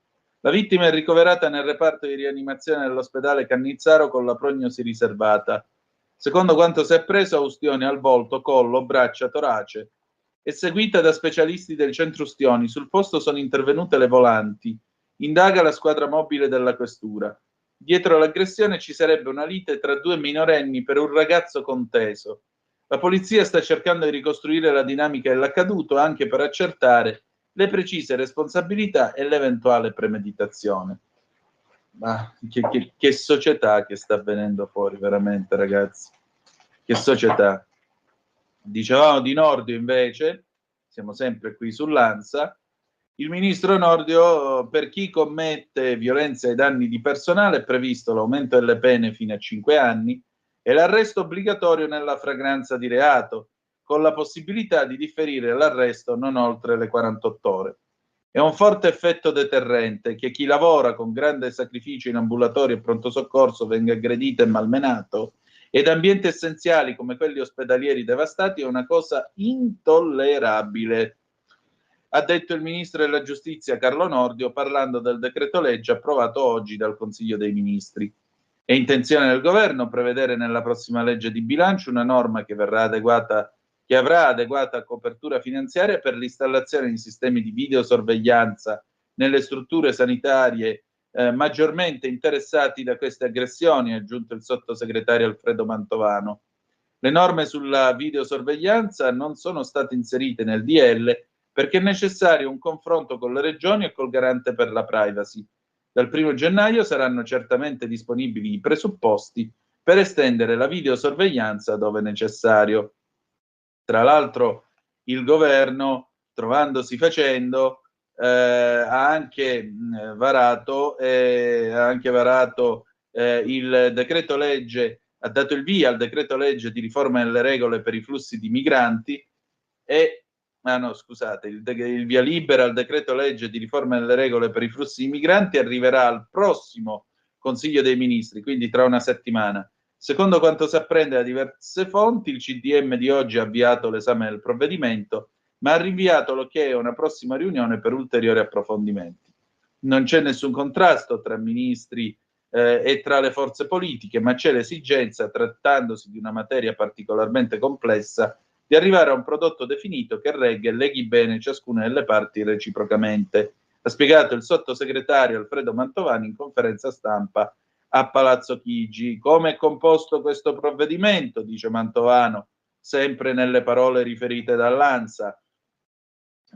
La vittima è ricoverata nel reparto di rianimazione dell'ospedale Cannizzaro con la prognosi riservata. Secondo quanto si è appreso, ha ustioni al volto, collo, braccia, torace. È seguita da specialisti del centro ustioni. Sul posto sono intervenute le volanti. Indaga la squadra mobile della questura. Dietro l'aggressione ci sarebbe una lite tra due minorenni per un ragazzo conteso. La polizia sta cercando di ricostruire la dinamica dell'accaduto anche per accertare le precise responsabilità e l'eventuale premeditazione. Ma che società che sta venendo fuori, veramente, ragazzi. Che società. Dicevamo di Nordio, invece, siamo sempre qui sull'ANSA. Il ministro Nordio, per chi commette violenza ai danni di personale è previsto l'aumento delle pene fino a 5 anni e l'arresto obbligatorio nella flagranza di reato, con la possibilità di differire l'arresto non oltre le 48 ore. È un forte effetto deterrente che chi lavora con grande sacrificio in ambulatorio e pronto soccorso venga aggredito e malmenato ed ambienti essenziali come quelli ospedalieri devastati è una cosa intollerabile, ha detto il ministro della giustizia Carlo Nordio parlando del decreto legge approvato oggi dal Consiglio dei Ministri. È intenzione del governo prevedere nella prossima legge di bilancio una norma che avrà adeguata copertura finanziaria per l'installazione di sistemi di videosorveglianza nelle strutture sanitarie maggiormente interessati da queste aggressioni, ha aggiunto il sottosegretario Alfredo Mantovano. Le norme sulla videosorveglianza non sono state inserite nel DL perché è necessario un confronto con le regioni e col garante per la privacy. Dal 1 gennaio saranno certamente disponibili i presupposti per estendere la videosorveglianza dove necessario. Tra l'altro il governo, trovandosi facendo, ha anche varato il decreto legge, ha dato il via al decreto legge di riforma delle regole per i flussi di migranti il via libera al decreto legge di riforma delle regole per i flussi di migranti arriverà al prossimo Consiglio dei Ministri, quindi tra una settimana. Secondo quanto si apprende da diverse fonti, il CDM di oggi ha avviato l'esame del provvedimento, ma ha rinviato l'ok a una prossima riunione per ulteriori approfondimenti. Non c'è nessun contrasto tra ministri e tra le forze politiche, ma c'è l'esigenza, trattandosi di una materia particolarmente complessa, di arrivare a un prodotto definito che regga e leghi bene ciascuna delle parti reciprocamente, ha spiegato il sottosegretario Alfredo Mantovani in conferenza stampa a Palazzo Chigi. Come è composto questo provvedimento, dice Mantovano, sempre nelle parole riferite dall'ANSA: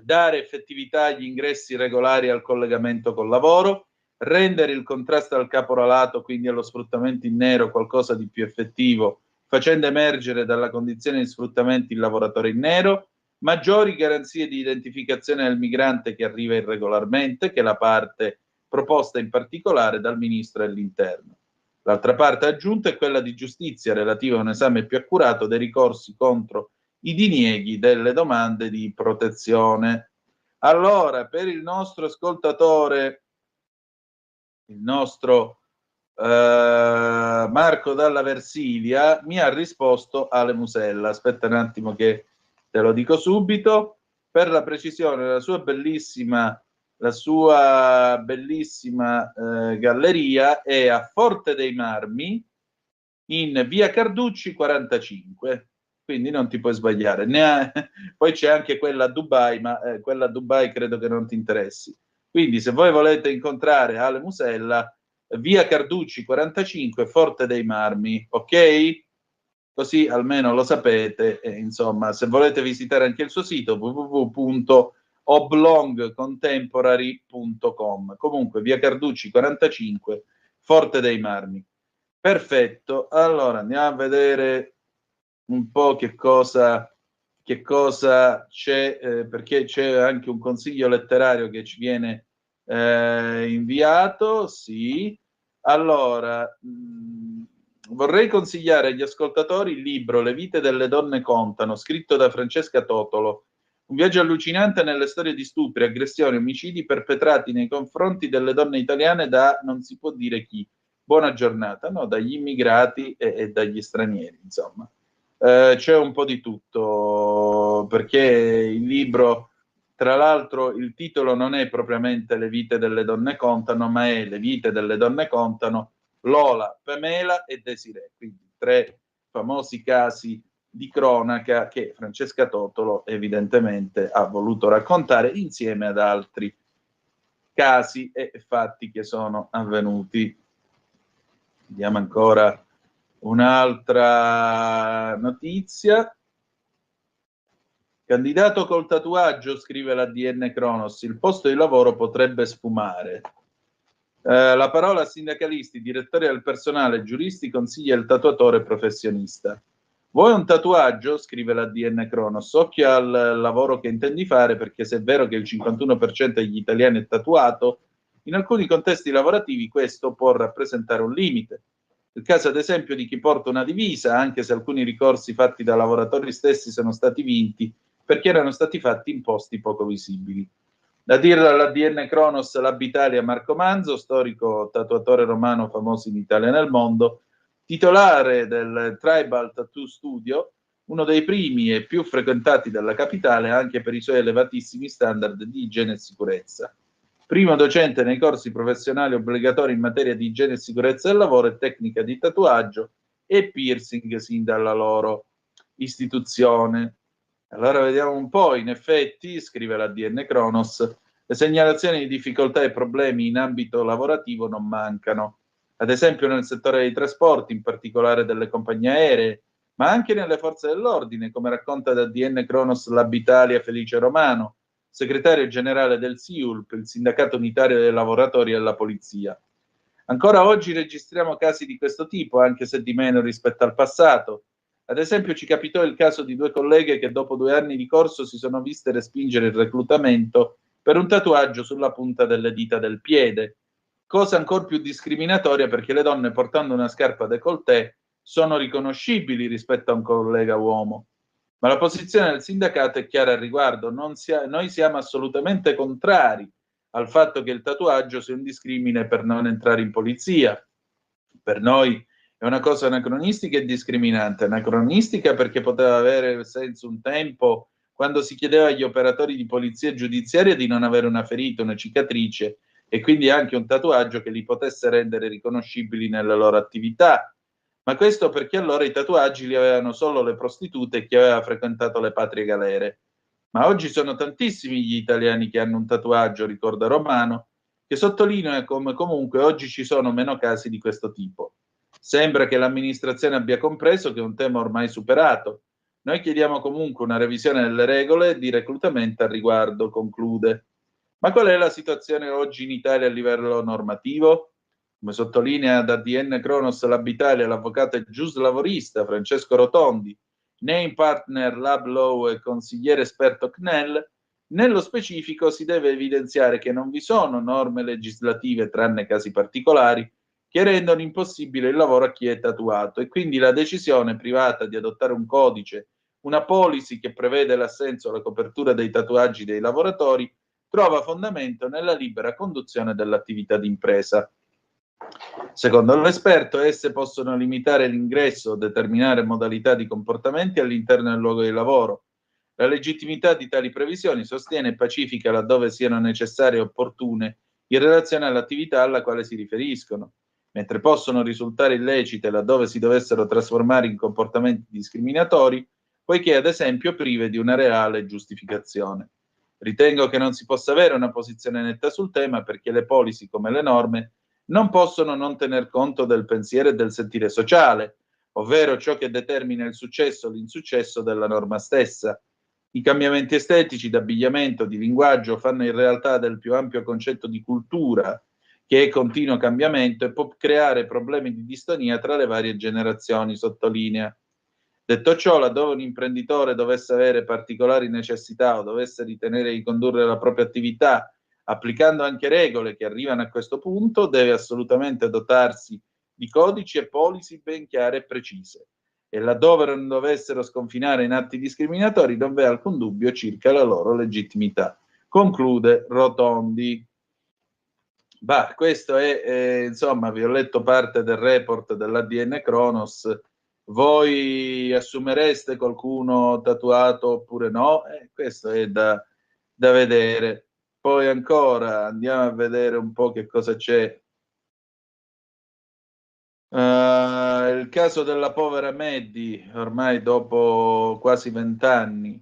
dare effettività agli ingressi regolari al collegamento col lavoro, rendere il contrasto al caporalato, quindi allo sfruttamento in nero, qualcosa di più effettivo, facendo emergere dalla condizione di sfruttamento il lavoratore in nero, maggiori garanzie di identificazione del migrante che arriva irregolarmente, che è la parte proposta in particolare dal Ministro dell'Interno. L'altra parte aggiunta è quella di giustizia, relativa a un esame più accurato dei ricorsi contro i dinieghi delle domande di protezione. Allora, per il nostro ascoltatore, il nostro Marco dalla Versilia, mi ha risposto Ale Musella. Aspetta un attimo che te lo dico subito. Per la precisione, la sua bellissima galleria è a Forte dei Marmi, in via Carducci 45, quindi non ti puoi sbagliare. Poi c'è anche quella a Dubai, ma quella a Dubai credo che non ti interessi. Quindi se voi volete incontrare Ale Musella, via Carducci 45, Forte dei Marmi, ok? Così almeno lo sapete. Insomma, se volete visitare anche il suo sito www.oblongcontemporary.com. Comunque via Carducci 45, Forte dei Marmi. Perfetto, allora andiamo a vedere un po' che cosa c'è, perché c'è anche un consiglio letterario che ci viene inviato. Sì, allora vorrei consigliare agli ascoltatori il libro Le vite delle donne contano, scritto da Francesca Totolo, un viaggio allucinante nelle storie di stupri, aggressioni, omicidi perpetrati nei confronti delle donne italiane da non si può dire chi. Buona giornata, no? Dagli immigrati e dagli stranieri, insomma. c'è un po' di tutto, perché il libro, tra l'altro, il titolo non è propriamente Le vite delle donne contano, ma è Le vite delle donne contano, Lola, Pamela e Desiree, quindi 3 famosi casi di cronaca che Francesca Totolo evidentemente ha voluto raccontare insieme ad altri casi e fatti che sono avvenuti. Vediamo ancora un'altra notizia. Candidato col tatuaggio, scrive l'ADN Cronos, il posto di lavoro potrebbe sfumare. La parola sindacalisti, direttori del personale, giuristi, consiglia il tatuatore professionista. Vuoi un tatuaggio? Scrive l'ADN Cronos. Occhio al lavoro che intendi fare, perché se è vero che il 51% degli italiani è tatuato, in alcuni contesti lavorativi questo può rappresentare un limite. Il caso, ad esempio, di chi porta una divisa, anche se alcuni ricorsi fatti da lavoratori stessi sono stati vinti, perché erano stati fatti in posti poco visibili. Da dirlo all'ADN Cronos Labitalia Marco Manzo, storico tatuatore romano famoso in Italia e nel mondo, titolare del Tribal Tattoo Studio, uno dei primi e più frequentati della capitale anche per i suoi elevatissimi standard di igiene e sicurezza. Primo docente nei corsi professionali obbligatori in materia di igiene e sicurezza del lavoro e tecnica di tatuaggio e piercing sin dalla loro istituzione. Allora vediamo un po', in effetti, scrive l'ADN Cronos, le segnalazioni di difficoltà e problemi in ambito lavorativo non mancano, ad esempio nel settore dei trasporti, in particolare delle compagnie aeree, ma anche nelle forze dell'ordine, come racconta l'ADN Cronos Labitalia Felice Romano, segretario generale del SIULP, il Sindacato Unitario dei Lavoratori della Polizia. Ancora oggi registriamo casi di questo tipo, anche se di meno rispetto al passato. Ad esempio ci capitò il caso di 2 colleghe che dopo 2 anni di corso si sono viste respingere il reclutamento per un tatuaggio sulla punta delle dita del piede, cosa ancora più discriminatoria perché le donne portando una scarpa décolleté sono riconoscibili rispetto a un collega uomo. Ma la posizione del sindacato è chiara al riguardo, noi siamo assolutamente contrari al fatto che il tatuaggio sia un discrimine per non entrare in polizia. Per noi è una cosa anacronistica e discriminante. Anacronistica perché poteva avere senso un tempo quando si chiedeva agli operatori di polizia giudiziaria di non avere una ferita, una cicatrice e quindi anche un tatuaggio che li potesse rendere riconoscibili nelle loro attività. Ma questo perché allora i tatuaggi li avevano solo le prostitute e chi aveva frequentato le patrie galere. Ma oggi sono tantissimi gli italiani che hanno un tatuaggio, ricorda Romano, che sottolinea come comunque oggi ci sono meno casi di questo tipo. Sembra che l'amministrazione abbia compreso che è un tema ormai superato. Noi chiediamo comunque una revisione delle regole di reclutamento al riguardo, conclude. Ma qual è la situazione oggi in Italia a livello normativo? Come sottolinea da ADN Cronos Labitalia l'avvocato e giuslavorista Francesco Rotondi, name partner Lab Law e consigliere esperto CNEL, nello specifico si deve evidenziare che non vi sono norme legislative, tranne casi particolari, che rendono impossibile il lavoro a chi è tatuato e quindi la decisione privata di adottare un codice, una policy che prevede l'assenso o la copertura dei tatuaggi dei lavoratori, trova fondamento nella libera conduzione dell'attività d'impresa. Secondo l'esperto, esse possono limitare l'ingresso o determinare modalità di comportamenti all'interno del luogo di lavoro. La legittimità di tali previsioni sostiene pacifica laddove siano necessarie e opportune in relazione all'attività alla quale si riferiscono, mentre possono risultare illecite laddove si dovessero trasformare in comportamenti discriminatori, poiché ad esempio prive di una reale giustificazione. Ritengo che non si possa avere una posizione netta sul tema perché le policy, come le norme, non possono non tener conto del pensiero e del sentire sociale, ovvero ciò che determina il successo o l'insuccesso della norma stessa. I cambiamenti estetici d'abbigliamento, di linguaggio fanno in realtà del più ampio concetto di cultura, che è continuo cambiamento e può creare problemi di distonia tra le varie generazioni, sottolinea. Detto ciò, laddove un imprenditore dovesse avere particolari necessità o dovesse ritenere di condurre la propria attività applicando anche regole che arrivano a questo punto, deve assolutamente dotarsi di codici e policy ben chiare e precise. E laddove non dovessero sconfinare in atti discriminatori, non v'è alcun dubbio circa la loro legittimità. Conclude Rotondi. Questo è, insomma, vi ho letto parte del report dell'ADN Cronos voi assumereste qualcuno tatuato oppure no? Questo è da vedere. Poi ancora andiamo a vedere un po' che cosa c'è. Il caso della povera Maddie, ormai dopo quasi 20 anni,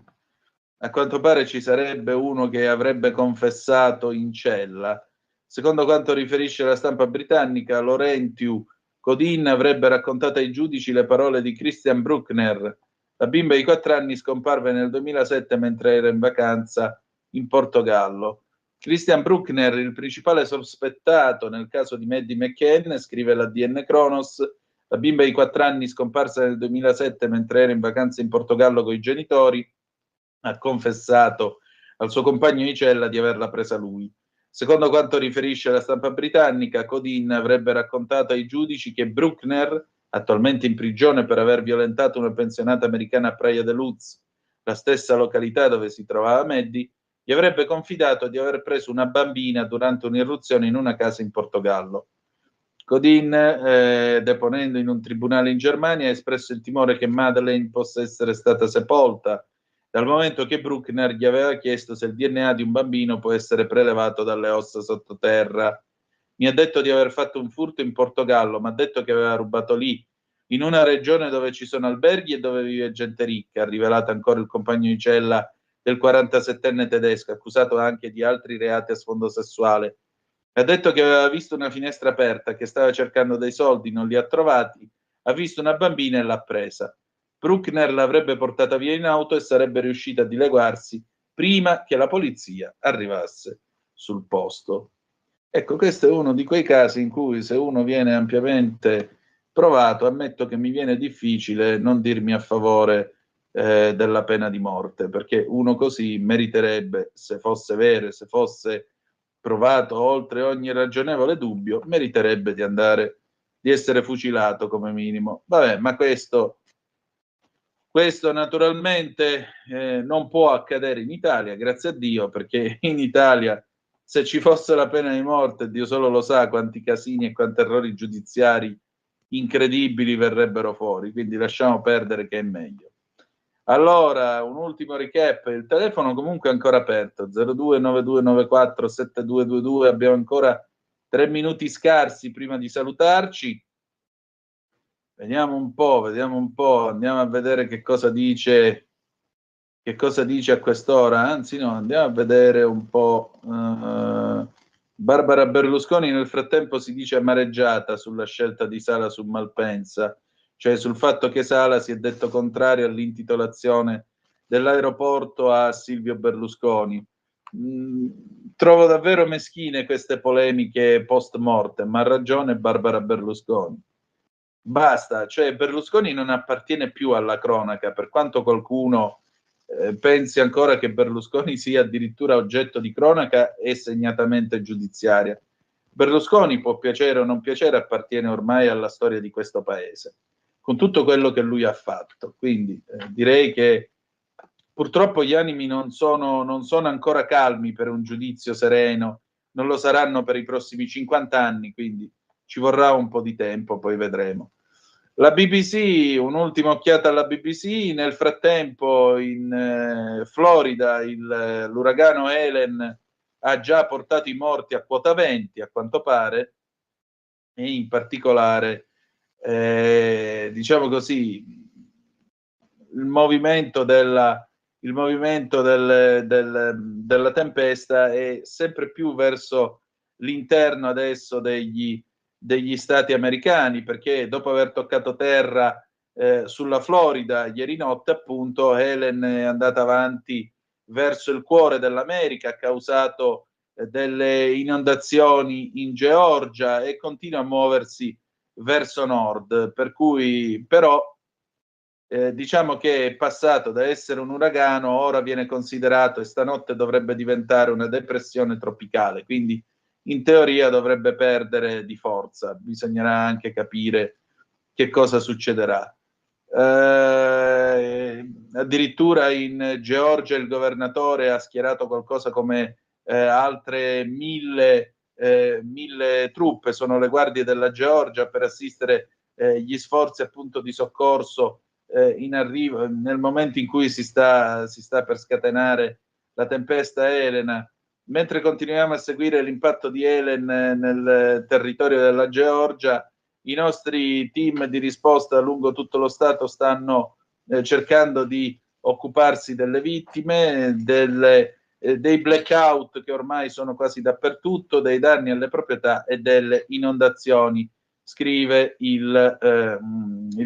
a quanto pare ci sarebbe uno che avrebbe confessato in cella. Secondo quanto riferisce la stampa britannica, Laurentius Codin avrebbe raccontato ai giudici le parole di Christian Bruckner. La bimba di 4 anni scomparve nel 2007 mentre era in vacanza in Portogallo. Christian Bruckner, il principale sospettato nel caso di Maddie McCann, scrive la DN Kronos, la bimba di 4 anni scomparsa nel 2007 mentre era in vacanza in Portogallo con i genitori, ha confessato al suo compagno di cella di averla presa lui. Secondo quanto riferisce la stampa britannica, Codin avrebbe raccontato ai giudici che Bruckner, attualmente in prigione per aver violentato una pensionata americana a Praia de Luz, la stessa località dove si trovava Maddie, gli avrebbe confidato di aver preso una bambina durante un'irruzione in una casa in Portogallo. Codin, deponendo in un tribunale in Germania, ha espresso il timore che Madeleine possa essere stata sepolta, dal momento che Bruckner gli aveva chiesto se il DNA di un bambino può essere prelevato dalle ossa sottoterra. Mi ha detto di aver fatto un furto in Portogallo, ma ha detto che aveva rubato lì, in una regione dove ci sono alberghi e dove vive gente ricca, ha rivelato ancora il compagno di cella del 47enne tedesco, accusato anche di altri reati a sfondo sessuale. Ha detto che aveva visto una finestra aperta, che stava cercando dei soldi, non li ha trovati, ha visto una bambina e l'ha presa. Bruckner l'avrebbe portata via in auto e sarebbe riuscita a dileguarsi prima che la polizia arrivasse sul posto. Ecco, questo è uno di quei casi in cui se uno viene ampiamente provato, ammetto che mi viene difficile non dirmi a favore della pena di morte, perché uno così meriterebbe, se fosse vero, se fosse provato oltre ogni ragionevole dubbio, meriterebbe di essere fucilato come minimo. Vabbè, ma questo naturalmente non può accadere in Italia, grazie a Dio, perché in Italia se ci fosse la pena di morte, Dio solo lo sa quanti casini e quanti errori giudiziari incredibili verrebbero fuori, quindi lasciamo perdere che è meglio. Allora, un ultimo recap, il telefono comunque è ancora aperto, 0292947222, abbiamo ancora 3 minuti scarsi prima di salutarci. Vediamo un po', andiamo a vedere che cosa dice a quest'ora, anzi no, andiamo a vedere un po'. Barbara Berlusconi nel frattempo si dice amareggiata sulla scelta di Sala su Malpensa, cioè sul fatto che Sala si è detto contrario all'intitolazione dell'aeroporto a Silvio Berlusconi. Trovo davvero meschine queste polemiche post mortem, ma ha ragione Barbara Berlusconi. Basta, cioè Berlusconi non appartiene più alla cronaca, per quanto qualcuno pensi ancora che Berlusconi sia addirittura oggetto di cronaca e segnatamente giudiziaria. Berlusconi, può piacere o non piacere, appartiene ormai alla storia di questo paese, con tutto quello che lui ha fatto. Quindi direi che purtroppo gli animi non sono ancora calmi per un giudizio sereno, non lo saranno per i prossimi 50 anni, quindi ci vorrà un po' di tempo, poi vedremo. La BBC, un'ultima occhiata alla BBC, nel frattempo in Florida l'uragano Helen ha già portato i morti a quota 20, a quanto pare, e in particolare, diciamo così, il movimento della tempesta è sempre più verso l'interno adesso degli stati americani, perché dopo aver toccato terra sulla Florida ieri notte, appunto, Helen è andata avanti verso il cuore dell'America, ha causato delle inondazioni in Georgia e continua a muoversi verso nord, per cui però diciamo che è passato da essere un uragano, ora viene considerato, e stanotte dovrebbe diventare una depressione tropicale, quindi in teoria dovrebbe perdere di forza, bisognerà anche capire che cosa succederà. Addirittura in Georgia il governatore ha schierato qualcosa come altre 1000 truppe, sono le guardie della Georgia, per assistere gli sforzi appunto di soccorso in arrivo nel momento in cui si sta per scatenare la tempesta Elena. Mentre continuiamo a seguire l'impatto di Helen nel territorio della Georgia, i nostri team di risposta lungo tutto lo Stato stanno cercando di occuparsi delle vittime, dei blackout che ormai sono quasi dappertutto, dei danni alle proprietà e delle inondazioni, scrive il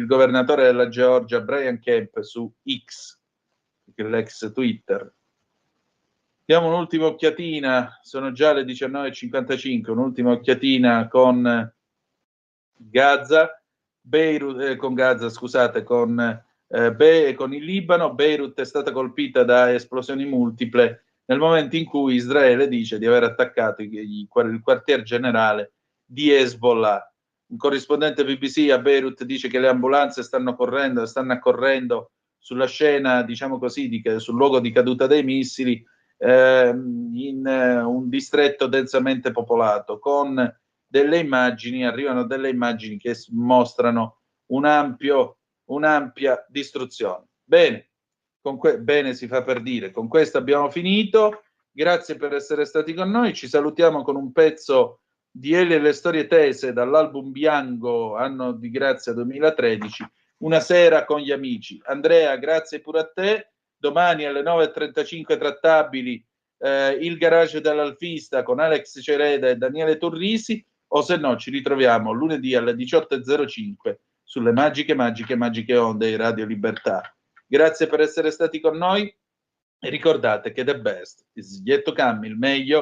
governatore della Georgia Brian Kemp su X, l'ex Twitter. Diamo un'ultima occhiatina, sono già le 19:55, un'ultima occhiatina con Gaza, Beirut, con il Libano. Beirut è stata colpita da esplosioni multiple nel momento in cui Israele dice di aver attaccato il quartier generale di Hezbollah. Un corrispondente BBC a Beirut dice che le ambulanze stanno accorrendo sulla scena, diciamo così, sul luogo di caduta dei missili, in un distretto densamente popolato, con arrivano delle immagini che mostrano un'ampia distruzione. Bene, bene si fa per dire. Con questo abbiamo finito. Grazie per essere stati con noi. Ci salutiamo con un pezzo di Eli e le storie tese dall'album Bianco, anno di grazia 2013, Una sera con gli amici. Andrea, grazie pure a te. Domani alle 9:35 trattabili il garage dell'Alfista con Alex Cereda e Daniele Turrisi, o se no ci ritroviamo lunedì alle 18:05 sulle magiche onde di Radio Libertà. Grazie per essere stati con noi e ricordate che the best is yet to come, il meglio